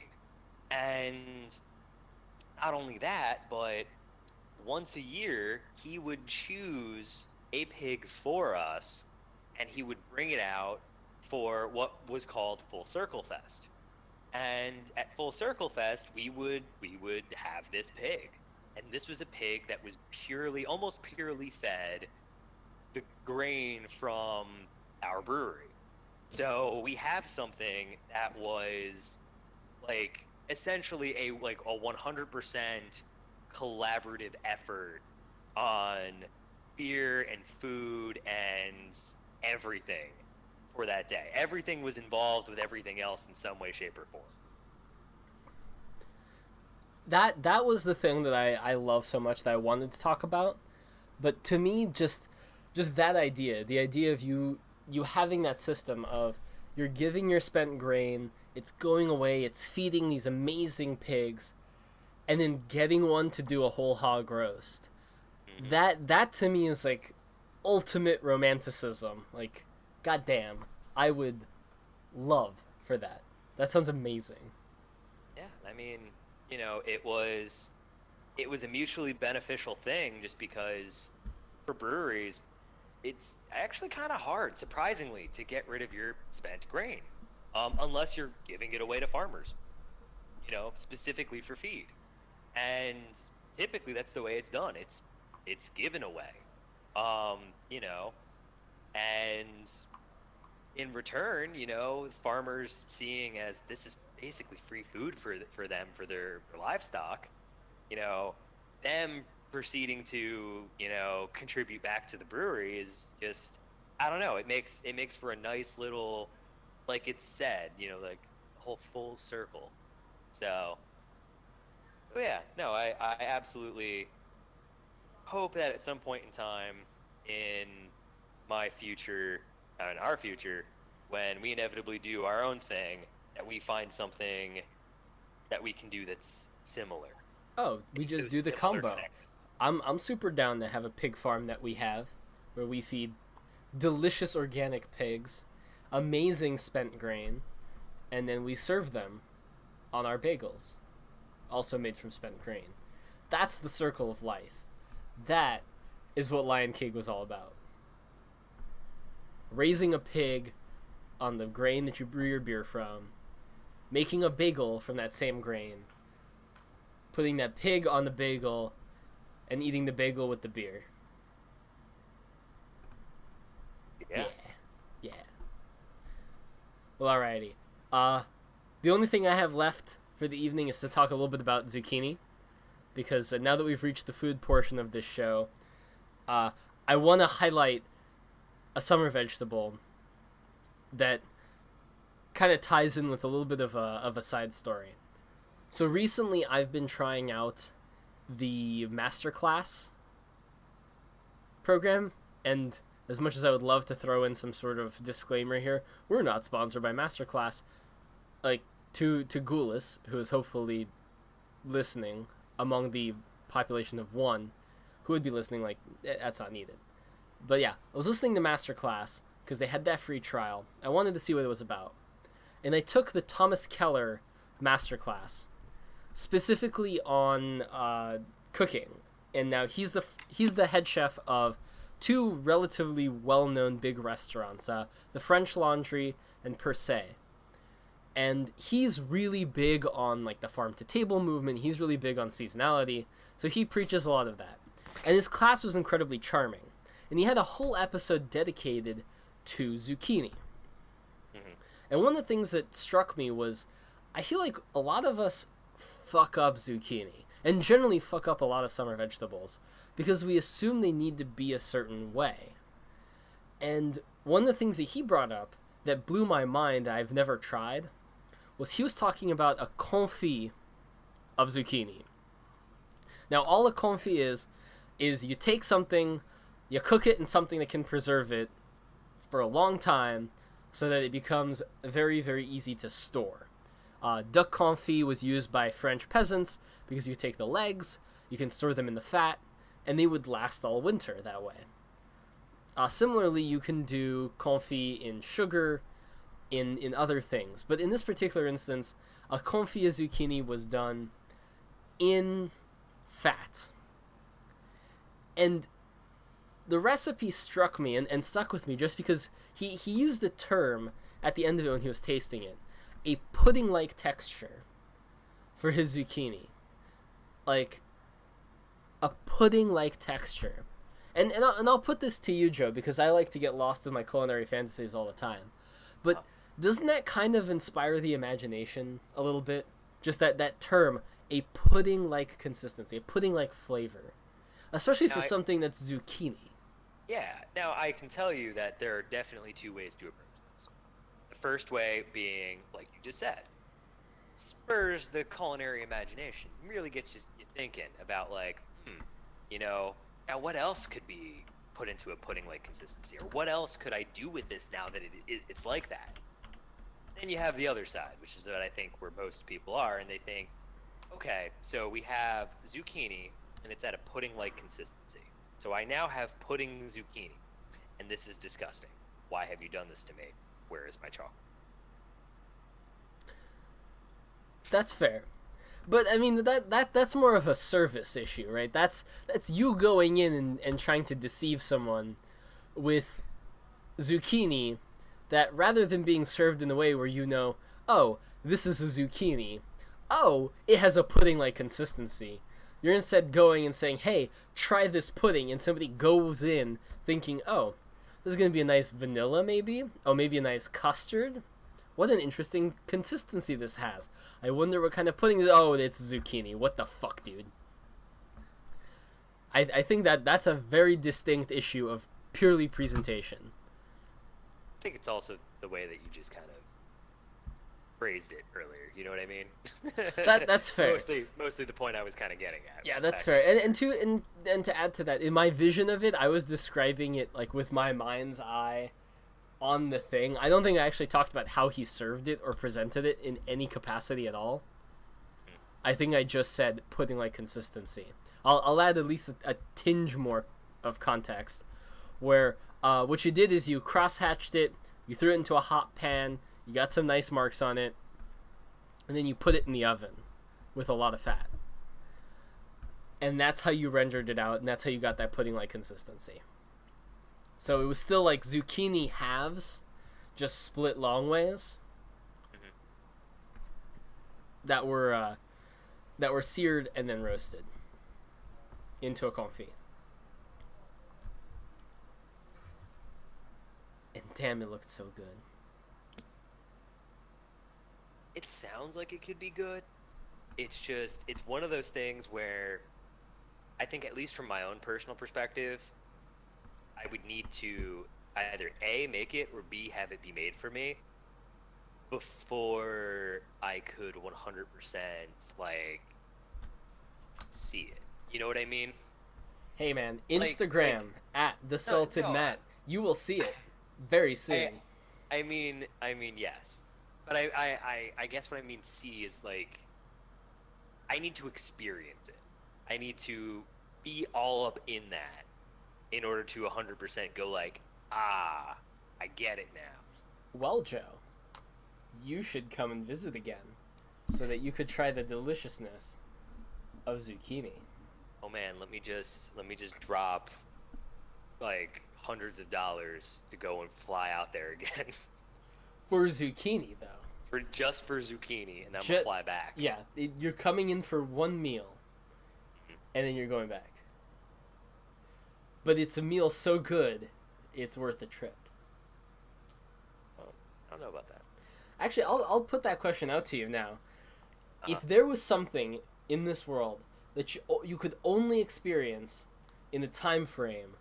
Speaker 3: And not only that, but once a year, he would choose a pig for us and he would bring it out for what was called Full Circle Fest. And at Full Circle Fest, we would have this pig. And this was a pig that was purely, almost purely fed the grain from our brewery. So we have something that was like essentially a 100% collaborative effort on beer and food and everything for that day. Everything was involved with everything else in some way, shape, or form.
Speaker 1: That was the thing that I love so much that I wanted to talk about. But to me, just that idea, the idea of you having that system of you're giving your spent grain, it's going away, it's feeding these amazing pigs, and then getting one to do a whole hog roast.
Speaker 3: Mm-hmm.
Speaker 1: That to me is like ultimate romanticism. Like, goddamn, I would love for that. That sounds amazing.
Speaker 3: Yeah, I mean, you know, it was a mutually beneficial thing just because for breweries, it's actually kind of hard, surprisingly, to get rid of your spent grain, unless you're giving it away to farmers, you know, specifically for feed. And typically, that's the way it's done. It's given away, you know, and in return, you know, farmers seeing as this is basically free food for them for their livestock, you know, them proceeding to, you know, contribute back to the brewery is just, I don't know, it makes for a nice little, like it's said, you know, like a whole full circle. So yeah, no, I absolutely hope that at some point in time in my future, in our future, when we inevitably do our own thing, that we find something that we can do that's similar.
Speaker 1: Oh, we just do the
Speaker 3: Similar
Speaker 1: combo.
Speaker 3: connect.
Speaker 1: I'm super down to have a pig farm that we have, where we feed delicious organic pigs, amazing spent grain, and then we serve them on our bagels, also made from spent grain. That's the circle of life. That is what Lion King was all about. Raising a pig on the grain that you brew your beer from, making a bagel from that same grain, putting that pig on the bagel, and eating the bagel with the beer.
Speaker 3: Yeah.
Speaker 1: Yeah. Well, alrighty. The only thing I have left for the evening is to talk a little bit about zucchini, because now that we've reached the food portion of this show, I want to highlight a summer vegetable that kind of ties in with a little bit of a side story. So recently I've been trying out the masterclass program, and as much as I would love to throw in some sort of disclaimer here, we're not sponsored by masterclass. Like, to Goulis, who is hopefully listening among the population of one who would be listening, like, that's not needed. But yeah, I was listening to masterclass because they had that free trial. I wanted to see what it was about, and I took the Thomas Keller masterclass specifically on cooking. And now he's the head chef of two relatively well-known big restaurants, the French Laundry and Per Se. And he's really big on like the farm-to-table movement. He's really big on seasonality, so he preaches a lot of that. And his class was incredibly charming. And he had a whole episode dedicated to zucchini. Mm-hmm. And one of the things that struck me was, I feel like a lot of us fuck up zucchini, and generally fuck up a lot of summer vegetables, because we assume they need to be a certain way. And one of the things that he brought up that blew my mind that I've never tried was he was talking about a confit of zucchini. Now, all a confit is you take something, you cook it in something that can preserve it for a long time so that it becomes very, very easy to store. Duck confit was used by French peasants because you take the legs, you can store them in the fat, and they would last all winter that way. Similarly, you can do confit in sugar, in other things. But in this particular instance, a confit of zucchini was done in fat. And the recipe struck me and stuck with me just because he used the term at the end of it when he was tasting it, a pudding-like texture for his zucchini. Like, a pudding-like texture. And I'll put this to you, Joe, because I like to get lost in my culinary fantasies all the time. But doesn't that kind of inspire the imagination a little bit? Just that term, a pudding-like consistency, a pudding-like flavor. Especially for something that's zucchini.
Speaker 3: Yeah. Now, I can tell you that there are definitely two ways to approach this. The first way being, like you just said, spurs the culinary imagination. Really gets you thinking about, like, now what else could be put into a pudding-like consistency? Or what else could I do with this now that it's like that? Then you have the other side, which is what I think where most people are, and they think, okay, so we have zucchini, and it's at a pudding-like consistency. So I now have pudding zucchini, and this is disgusting. Why have you done this to me? Where is my chocolate?
Speaker 1: That's fair. But I mean that's more of a service issue, right? That's you going in and trying to deceive someone with zucchini that, rather than being served in a way where you know, oh, this is a zucchini, oh, it has a pudding-like consistency. You're instead going and saying, hey, try this pudding, and somebody goes in thinking, oh, this is going to be a nice vanilla maybe? Oh, maybe a nice custard? What an interesting consistency this has. I wonder what kind of pudding it is. Oh, it's zucchini. What the fuck, dude? I think that's a very distinct issue of purely presentation.
Speaker 3: I think it's also the way that you just kind of phrased it earlier. You know what I mean?
Speaker 1: That's fair.
Speaker 3: Mostly the point I was kind of getting at.
Speaker 1: Yeah, that's fair. And to add to that, in my vision of it, I was describing it like with my mind's eye on the thing. I don't think I actually talked about how he served it or presented it in any capacity at all. I think I just said pudding-like consistency. I'll add at least a tinge more of context, where what you did is you cross-hatched it, you threw it into a hot pan, you got some nice marks on it, and then you put it in the oven with a lot of fat. And that's how you rendered it out, and that's how you got that pudding-like consistency. So it was still like zucchini halves, just split long ways, that were seared and then roasted into a confit. And damn, it looked so good.
Speaker 3: It sounds like it could be good. it's one of those things where I think, at least from my own personal perspective, I would need to either A, make it, or B, have it be made for me before I could 100% like see it. You know what I mean?
Speaker 1: Hey man,
Speaker 3: Like,
Speaker 1: Instagram at the Salted
Speaker 3: no,
Speaker 1: Matt. You will see it very soon.
Speaker 3: I mean, yes, but I guess what I mean see is like I need to experience it. I need to be all up in that in order to 100% go like, ah, I get it now.
Speaker 1: Well, Joe, you should come and visit again so that you could try the deliciousness of zucchini.
Speaker 3: Oh man, let me just drop like hundreds of dollars to go and fly out there again
Speaker 1: For zucchini, though.
Speaker 3: for zucchini, and then
Speaker 1: Ju-
Speaker 3: we'll fly back.
Speaker 1: Yeah, you're coming in for one meal, and then you're going back. But it's a meal so good, it's worth the trip.
Speaker 3: Oh, I don't know about that.
Speaker 1: Actually, I'll put that question out to you now.
Speaker 3: Uh-huh.
Speaker 1: If there was something in this world that you could only experience in the time frame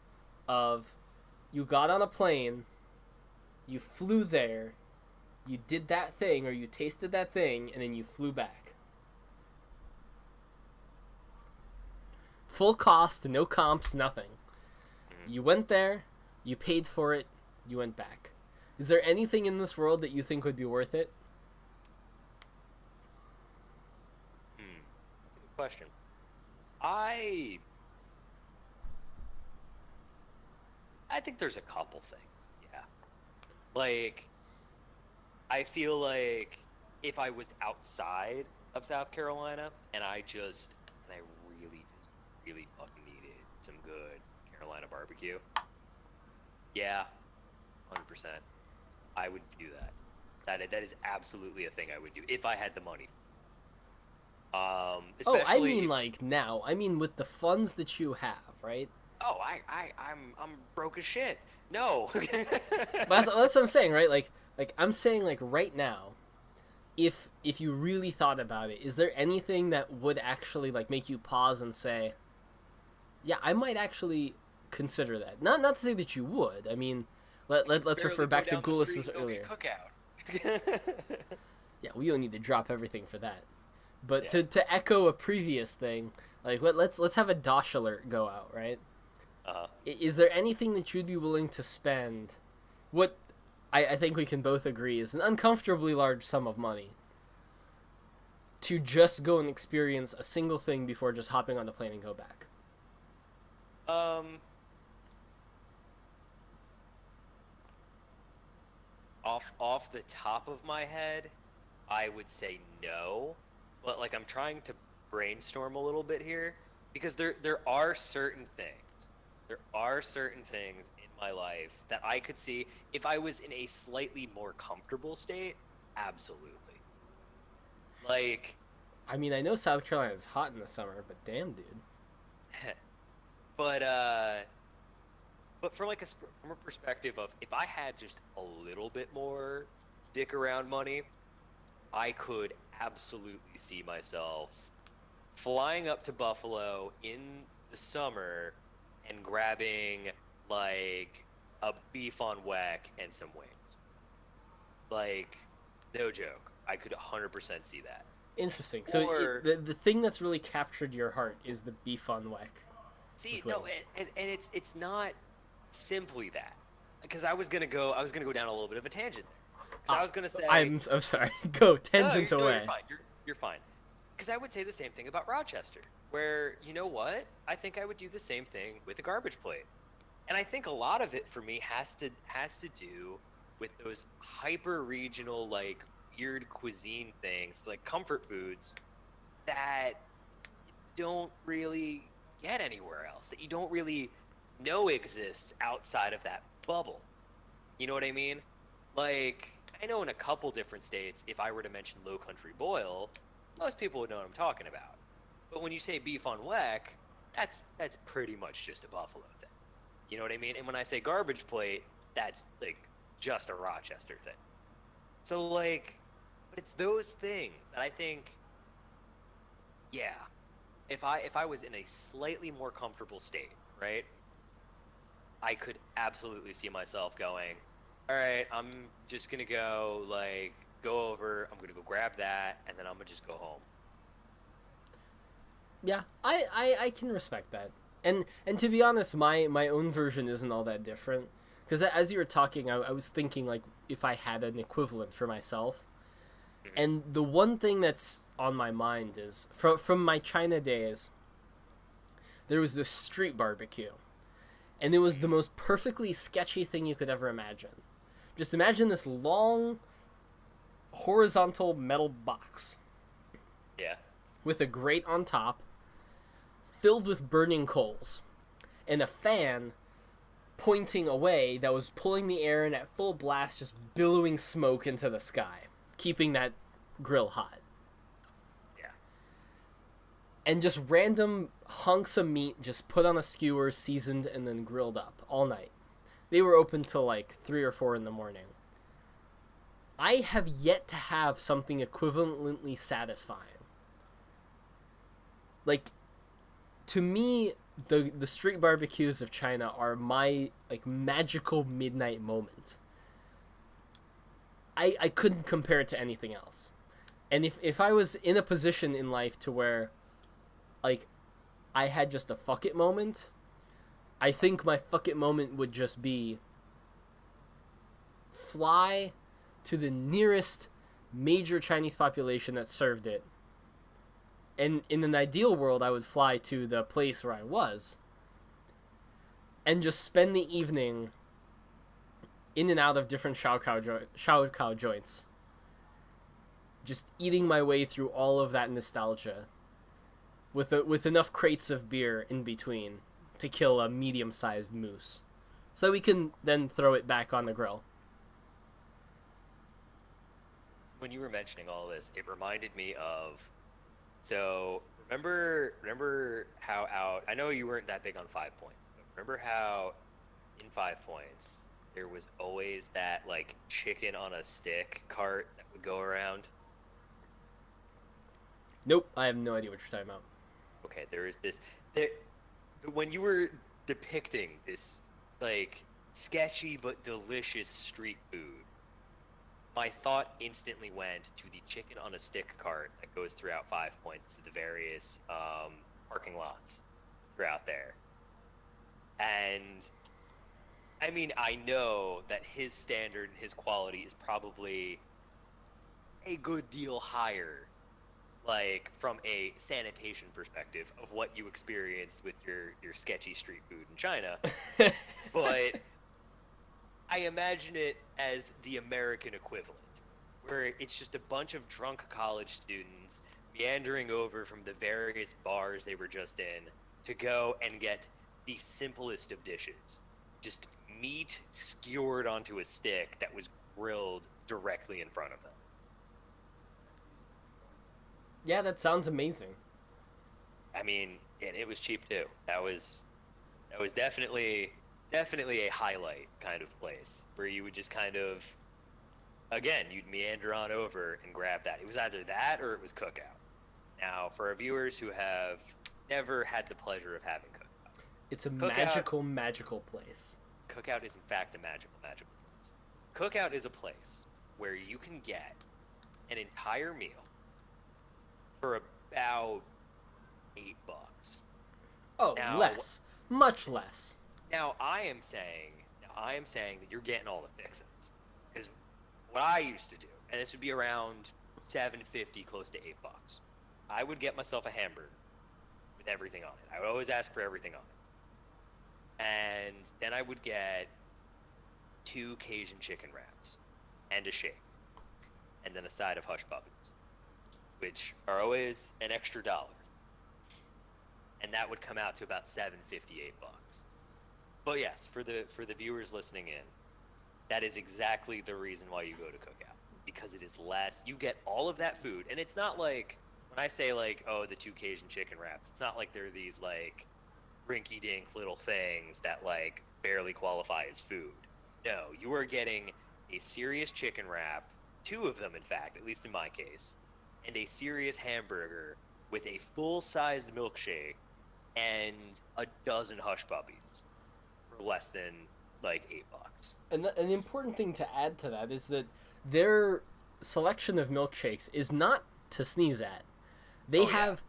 Speaker 1: of you got on a plane, you flew there, you did that thing or you tasted that thing, and then you flew back. Full cost, no comps, nothing. You went there, you paid for it, you went back. Is there anything in this world that you think would be worth it?
Speaker 3: That's a good question. I think there's a couple things. Yeah. Like, I feel like if I was outside of South Carolina and I really fucking needed some good Carolina barbecue, yeah, 100%, I would do that. That is absolutely a thing I would do if I had the money.
Speaker 1: Oh, I
Speaker 3: Especially
Speaker 1: mean like now. I mean with the funds that you have, right?
Speaker 3: Oh, I'm broke as shit. No.
Speaker 1: But that's what I'm saying, right? Like I'm saying like right now, if you really thought about it, is there anything that would actually like make you pause and say, yeah, I might actually consider that. Not to say that you would. I mean, let's refer back to Goulis's earlier.
Speaker 3: Cookout.
Speaker 1: Yeah, we don't need to drop everything for that. But
Speaker 3: Yeah.
Speaker 1: to echo a previous thing, like let's have a Dosh alert go out, right? Is there anything that you'd be willing to spend? What I think we can both agree is an uncomfortably large sum of money to just go and experience a single thing before just hopping on the plane and go back.
Speaker 3: Off the top of my head, I would say no, but like I'm trying to brainstorm a little bit here because there are certain things. There are certain things in my life that I could see if I was in a slightly more comfortable state, absolutely. Like,
Speaker 1: I mean, I know South Carolina is hot in the summer, but damn, dude.
Speaker 3: but from like from a perspective of if I had just a little bit more dick around money, I could absolutely see myself flying up to Buffalo in the summer and grabbing like a beef on weck and some wings. Like, no joke, I could 100% see that.
Speaker 1: Interesting. So
Speaker 3: Or-
Speaker 1: the thing that's really captured your heart is the beef on weck.
Speaker 3: See,
Speaker 1: With
Speaker 3: no,
Speaker 1: wings.
Speaker 3: and it's not simply that, because I was gonna go down a little bit of a tangent there. 'Cause I was gonna say
Speaker 1: I'm sorry. Go tangent
Speaker 3: no,
Speaker 1: away.
Speaker 3: You're fine. You're fine. Because I would say the same thing about Rochester, where, you know what? I think I would do the same thing with a garbage plate. And I think a lot of it for me has to do with those hyper regional, like, weird cuisine things, like comfort foods that you don't really get anywhere else, that you don't really know exists outside of that bubble. You know what I mean? Like, I know in a couple different states, if I were to mention Low Country Boil, most people would know what I'm talking about. But when you say beef on weck, that's pretty much just a Buffalo thing. You know what I mean? And when I say garbage plate, that's like just a Rochester thing. So like, but it's those things that I think Yeah. If I was in a slightly more comfortable state, right? I could absolutely see myself going, all right, I'm just gonna go go over, I'm gonna go grab that, and then I'm gonna just go home.
Speaker 1: Yeah, I can respect that. And to be honest, my own version isn't all that different. Because as you were talking, I was thinking like if I had an equivalent for myself.
Speaker 3: Mhm.
Speaker 1: And the one thing that's on my mind is from my China days, there was this street barbecue, and it was the most perfectly sketchy thing you could ever imagine. Just imagine this long horizontal metal box
Speaker 3: Yeah.
Speaker 1: with a grate on top, filled with burning coals, and a fan pointing away that was pulling the air in at full blast, just billowing smoke into the sky, keeping that grill hot.
Speaker 3: Yeah.
Speaker 1: And just random hunks of meat just put on a skewer, seasoned, and then grilled up all night. They were open till like 3 or 4 in the morning. I have yet to have something equivalently satisfying. Like, to me, the street barbecues of China are my like magical midnight moment. I couldn't compare it to anything else. And if I was in a position in life to where like I had just a fuck it moment, I think my fuck it moment would just be fly to the nearest major Chinese population that served it. And in an ideal world, I would fly to the place where I was and just spend the evening in and out of different Shao Kao joints. Just eating my way through all of that nostalgia with enough crates of beer in between to kill a medium-sized moose. So we can then throw it back on the grill.
Speaker 3: When you were mentioning all this, it reminded me of, so remember how out, I know you weren't that big on 5 Points, but remember how in 5 Points there was always that like chicken on a stick cart that would go around?
Speaker 1: Nope, I have no idea what you're talking about.
Speaker 3: Okay, there is this that when you were depicting this like sketchy but delicious street food, my thought instantly went to the chicken on a stick cart that goes throughout 5 Points to the various parking lots throughout there. And I mean, I know that his standard and his quality is probably a good deal higher, like from a sanitation perspective of what you experienced with your sketchy street food in China. But I imagine it as the American equivalent, where it's just a bunch of drunk college students meandering over from the various bars they were just in to go and get the simplest of dishes. Just meat skewered onto a stick that was grilled directly in front of them.
Speaker 1: Yeah, that sounds amazing.
Speaker 3: I mean, and it was cheap too. That was definitely a highlight kind of place where you would just kind of, again, you'd meander on over and grab that. It was either that or it was Cookout. Now, for our viewers who have never had the pleasure of having Cookout,
Speaker 1: It's a magical place.
Speaker 3: Cookout is in fact a magical place. Cookout is a place where you can get an entire meal for about $8.
Speaker 1: Oh,
Speaker 3: Now-
Speaker 1: less. Much less.
Speaker 3: Now I am saying that you're getting all the fixings. Because what I used to do, and this would be around $7.50, close to $8, I would get myself a hamburger with everything on it. I would always ask for everything on it. And then I would get 2 Cajun chicken wraps and a shake. And then a side of hush puppies, which are always an extra $1. And that would come out to about $7.58. But yes, for the viewers listening in, that is exactly the reason why you go to Cookout, because it is less. You get all of that food, and it's not like when I say like, oh, the 2 Cajun chicken wraps. It's not like they're these like rinky-dink little things that like barely qualify as food. No, you are getting a serious chicken wrap, 2 of them in fact, at least in my case, and a serious hamburger with a full-sized milkshake and a dozen hush puppies for less than like $8.
Speaker 1: And the important thing to add to that is that their selection of milkshakes is not to sneeze at. They have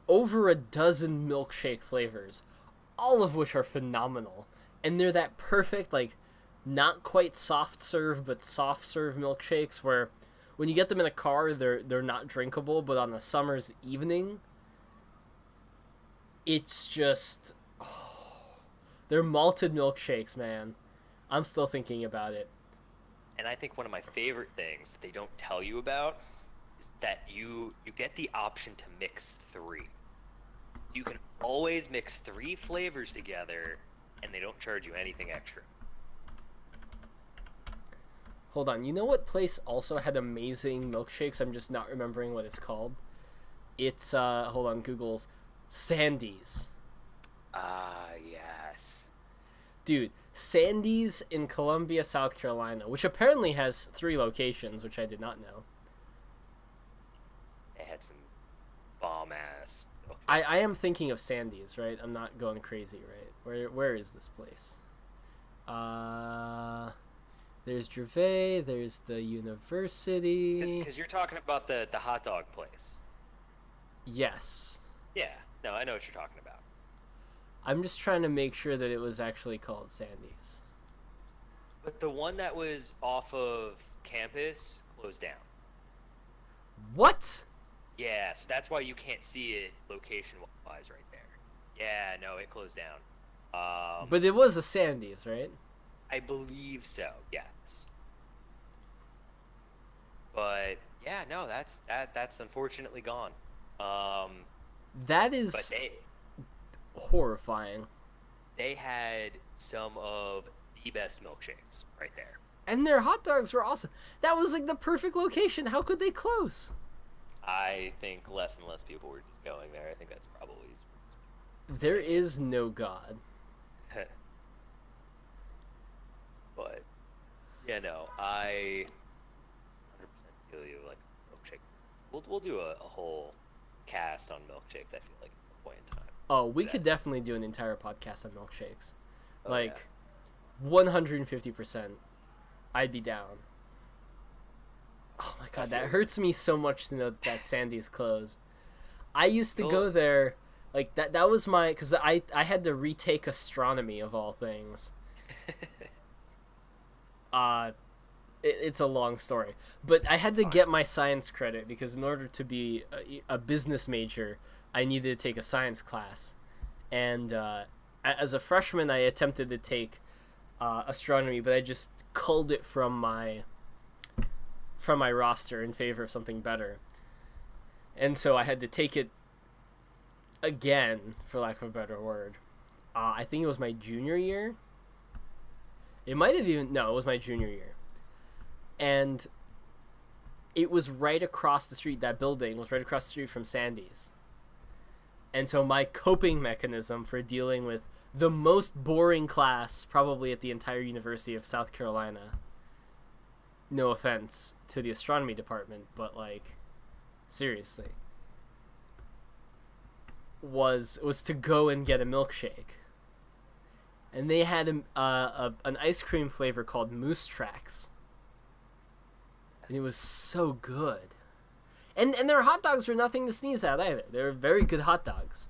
Speaker 1: over a dozen milkshake flavors, all of which are phenomenal. And they're that perfect, like, not quite soft serve, but soft serve milkshakes where when you get them in a car, they're not drinkable, but on a summer's evening, it's just... they're malted milkshakes, man. I'm still thinking about it.
Speaker 3: And I think one of my favorite things that they don't tell you about is that you get the option to mix 3. So you can always mix 3 flavors together, and they don't charge you anything extra.
Speaker 1: Hold on, you know what place also had amazing milkshakes? I'm just not remembering what it's called. It's, hold on, Google's Sandy's.
Speaker 3: Ah, yes.
Speaker 1: Dude, Sandy's in Columbia, South Carolina, which apparently has 3 locations, which I did not know.
Speaker 3: They had some bomb-ass.
Speaker 1: I am thinking of Sandy's, right? I'm not going crazy, right? Where is this place? There's Gervais, there's the university.
Speaker 3: Because you're talking about the hot dog place.
Speaker 1: Yes.
Speaker 3: Yeah, no, I know what you're talking about.
Speaker 1: I'm just trying to make sure that it was actually called Sandy's.
Speaker 3: But the one that was off of campus closed down.
Speaker 1: What?
Speaker 3: Yeah, so that's why you can't see it location-wise right there. Yeah, no, it closed down.
Speaker 1: But it was a Sandy's, right?
Speaker 3: I believe so, yes. But yeah, no, that's unfortunately gone.
Speaker 1: That is
Speaker 3: But
Speaker 1: horrifying.
Speaker 3: they had some of the best milkshakes right there.
Speaker 1: And their hot dogs were awesome. That was like the perfect location. How could they close?
Speaker 3: I think less and less people were just going there. I think that's probably...
Speaker 1: There is no God.
Speaker 3: But yeah, no, I 100% feel you. Like milkshake, we'll do a whole cast on milkshakes. I feel like at some point in time.
Speaker 1: Oh, we could definitely do an entire podcast on milkshakes.
Speaker 3: Oh,
Speaker 1: like, 150%. I'd be down. Oh my god, that hurts me so much to know that Sandy's closed. I used to go there, like, that was my... Because I had to retake astronomy, of all things. It's a long story. But I had to get my science credit, because in order to be a business major, I needed to take a science class. And as a freshman, I attempted to take astronomy, but I just culled it from my roster in favor of something better. And so I had to take it again, for lack of a better word. I think it was my junior year. It might have even... No, it was my junior year. And it was right across the street. That building was right across the street from Sandy's. And so my coping mechanism for dealing with the most boring class probably at the entire University of South Carolina... No offense to the astronomy department, but, like, seriously, was to go and get a milkshake. And they had an ice cream flavor called Moose Tracks. And it was so good. And their hot dogs were nothing to sneeze at either. They were very good hot dogs.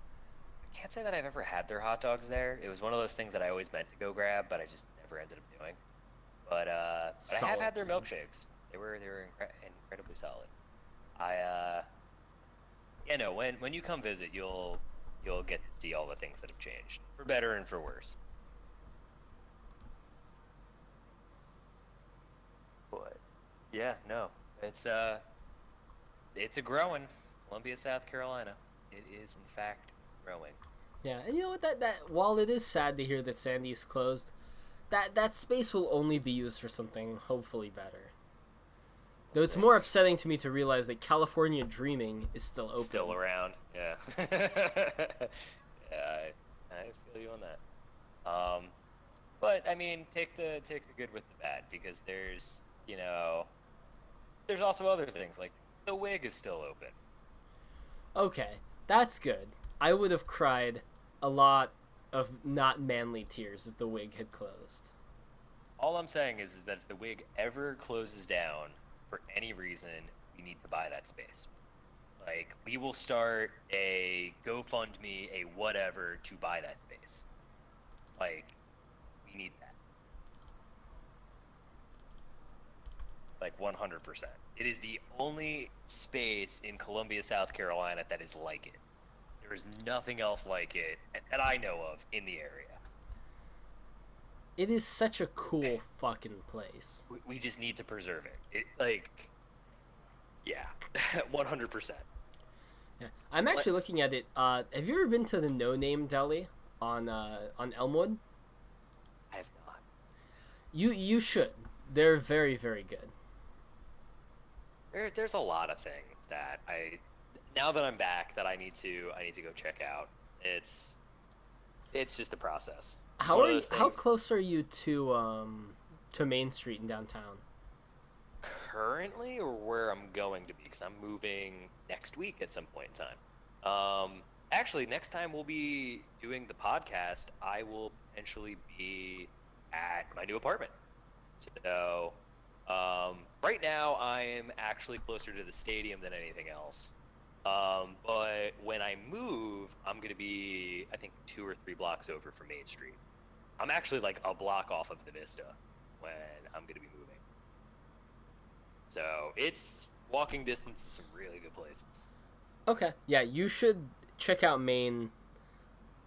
Speaker 3: I can't say that I've ever had their hot dogs there. It was one of those things that I always meant to go grab, but I just never ended up doing. But I have had their milkshakes. They were incredibly solid. You know, when you come visit, you'll get to see all the things that have changed, for better and for worse. But yeah, no, it's a growing Columbia, South Carolina. It is in fact growing.
Speaker 1: Yeah, and you know what? That while it is sad to hear that Sandy's closed, that space will only be used for something hopefully better. Though it's more upsetting to me to realize that California Dreaming is still open.
Speaker 3: Still around, yeah. Yeah, I feel you on that. But I mean, take the good with the bad, because there's also other things, like the Wig is still open.
Speaker 1: Okay, that's good. I would have cried a lot of not manly tears if the wig had closed.
Speaker 2: All I'm saying is that if the wig ever closes down for any reason, we need to buy that space. Like, we will start a GoFundMe, a whatever, to buy that space. Like, we need that. Like, 100%. It is the only space in Columbia, South Carolina that is like it. There is nothing else like it that I know of in the area.
Speaker 1: It is such a cool fucking place.
Speaker 2: We just need to preserve it. Yeah, 100%.
Speaker 1: Yeah. I'm actually looking at it. Have you ever been to the No Name Deli on Elmwood?
Speaker 2: I have not.
Speaker 1: You should. They're very, very good.
Speaker 2: There's a lot of things that now that I'm back that I need to go check out. It's just a process.
Speaker 1: How close are you to Main Street in downtown?
Speaker 2: Currently, or where I'm going to be, because I'm moving next week at some point in time. Actually, next time we'll be doing the podcast, I will potentially be at my new apartment. So, right now I'm actually closer to the stadium than anything else. But when I move, I'm gonna be, I think, 2 or 3 blocks over from Main Street. I'm actually like a block off of the Vista when I'm gonna be moving. So it's walking distance to some really good places.
Speaker 1: Okay, yeah, you should check out Maine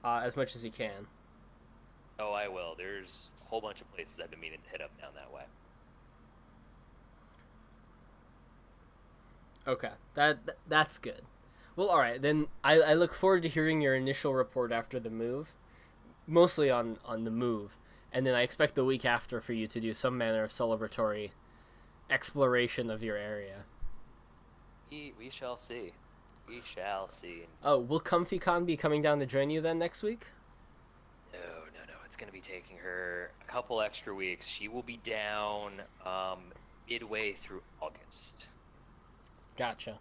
Speaker 1: as much as you can.
Speaker 2: Oh, I will. There's a whole bunch of places I've been meaning to hit up down that way.
Speaker 1: Okay, that's good. Well, all right, then I look forward to hearing your initial report after the move, mostly on the move, and then I expect the week after for you to do some manner of celebratory exploration of your area.
Speaker 2: We shall see. We shall see.
Speaker 1: Oh, will ComfyCon be coming down to join you then next week?
Speaker 2: No. It's going to be taking her a couple extra weeks. She will be down midway through August.
Speaker 1: Gotcha.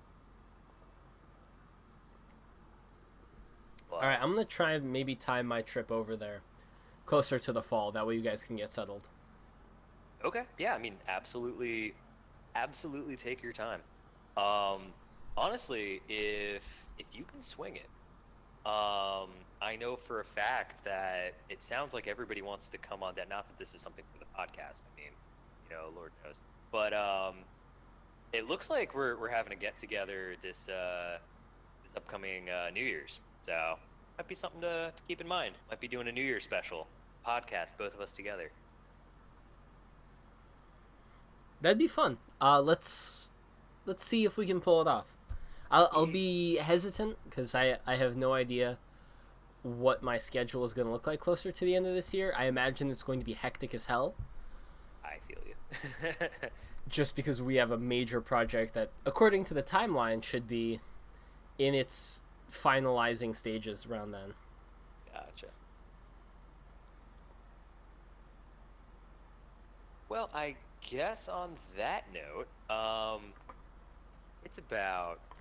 Speaker 2: But,
Speaker 1: All right, I'm going to try and maybe time my trip over there closer to the fall. That way you guys can get settled.
Speaker 2: Okay. Yeah, I mean, absolutely take your time. Honestly, if you can swing it, I know for a fact that it sounds like everybody wants to come on that. Not that this is something for the podcast. I mean, Lord knows. But it looks like we're having a get together this upcoming New Year's. So might be something to keep in mind. Might be doing a New Year's special podcast, both of us together.
Speaker 1: That'd be fun. Let's see if we can pull it off. I'll be hesitant because I have no idea what my schedule is going to look like closer to the end of this year. I imagine it's going to be hectic as hell.
Speaker 2: I feel you.
Speaker 1: Just because we have a major project that, according to the timeline, should be in its finalizing stages around then.
Speaker 2: Gotcha. Well, I guess on that note,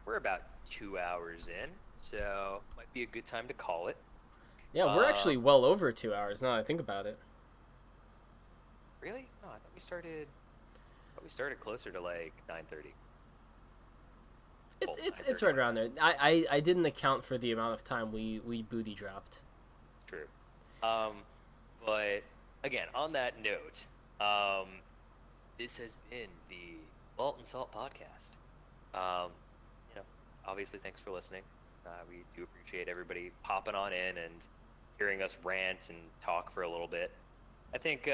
Speaker 2: we're about 2 hours in, so might be a good time to call it.
Speaker 1: Yeah, we're actually well over 2 hours now that I think about it.
Speaker 2: Really? No, I thought we started closer to like 9:30.
Speaker 1: It's right around there. I didn't account for the amount of time we booty dropped.
Speaker 2: True. But again, on that note, this has been the MaltnSalt podcast. Obviously, thanks for listening. We do appreciate everybody popping on in and hearing us rant and talk for a little bit. I think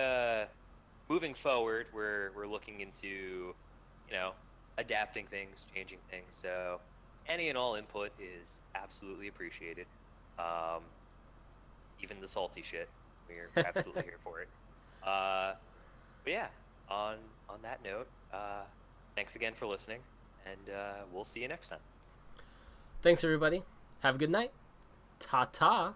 Speaker 2: moving forward, we're looking into, adapting things, changing things. So any and all input is absolutely appreciated. Even the salty shit, we're absolutely here for it. But yeah, on that note, thanks again for listening, and we'll see you next time.
Speaker 1: Thanks, everybody. Have a good night. Ta-ta.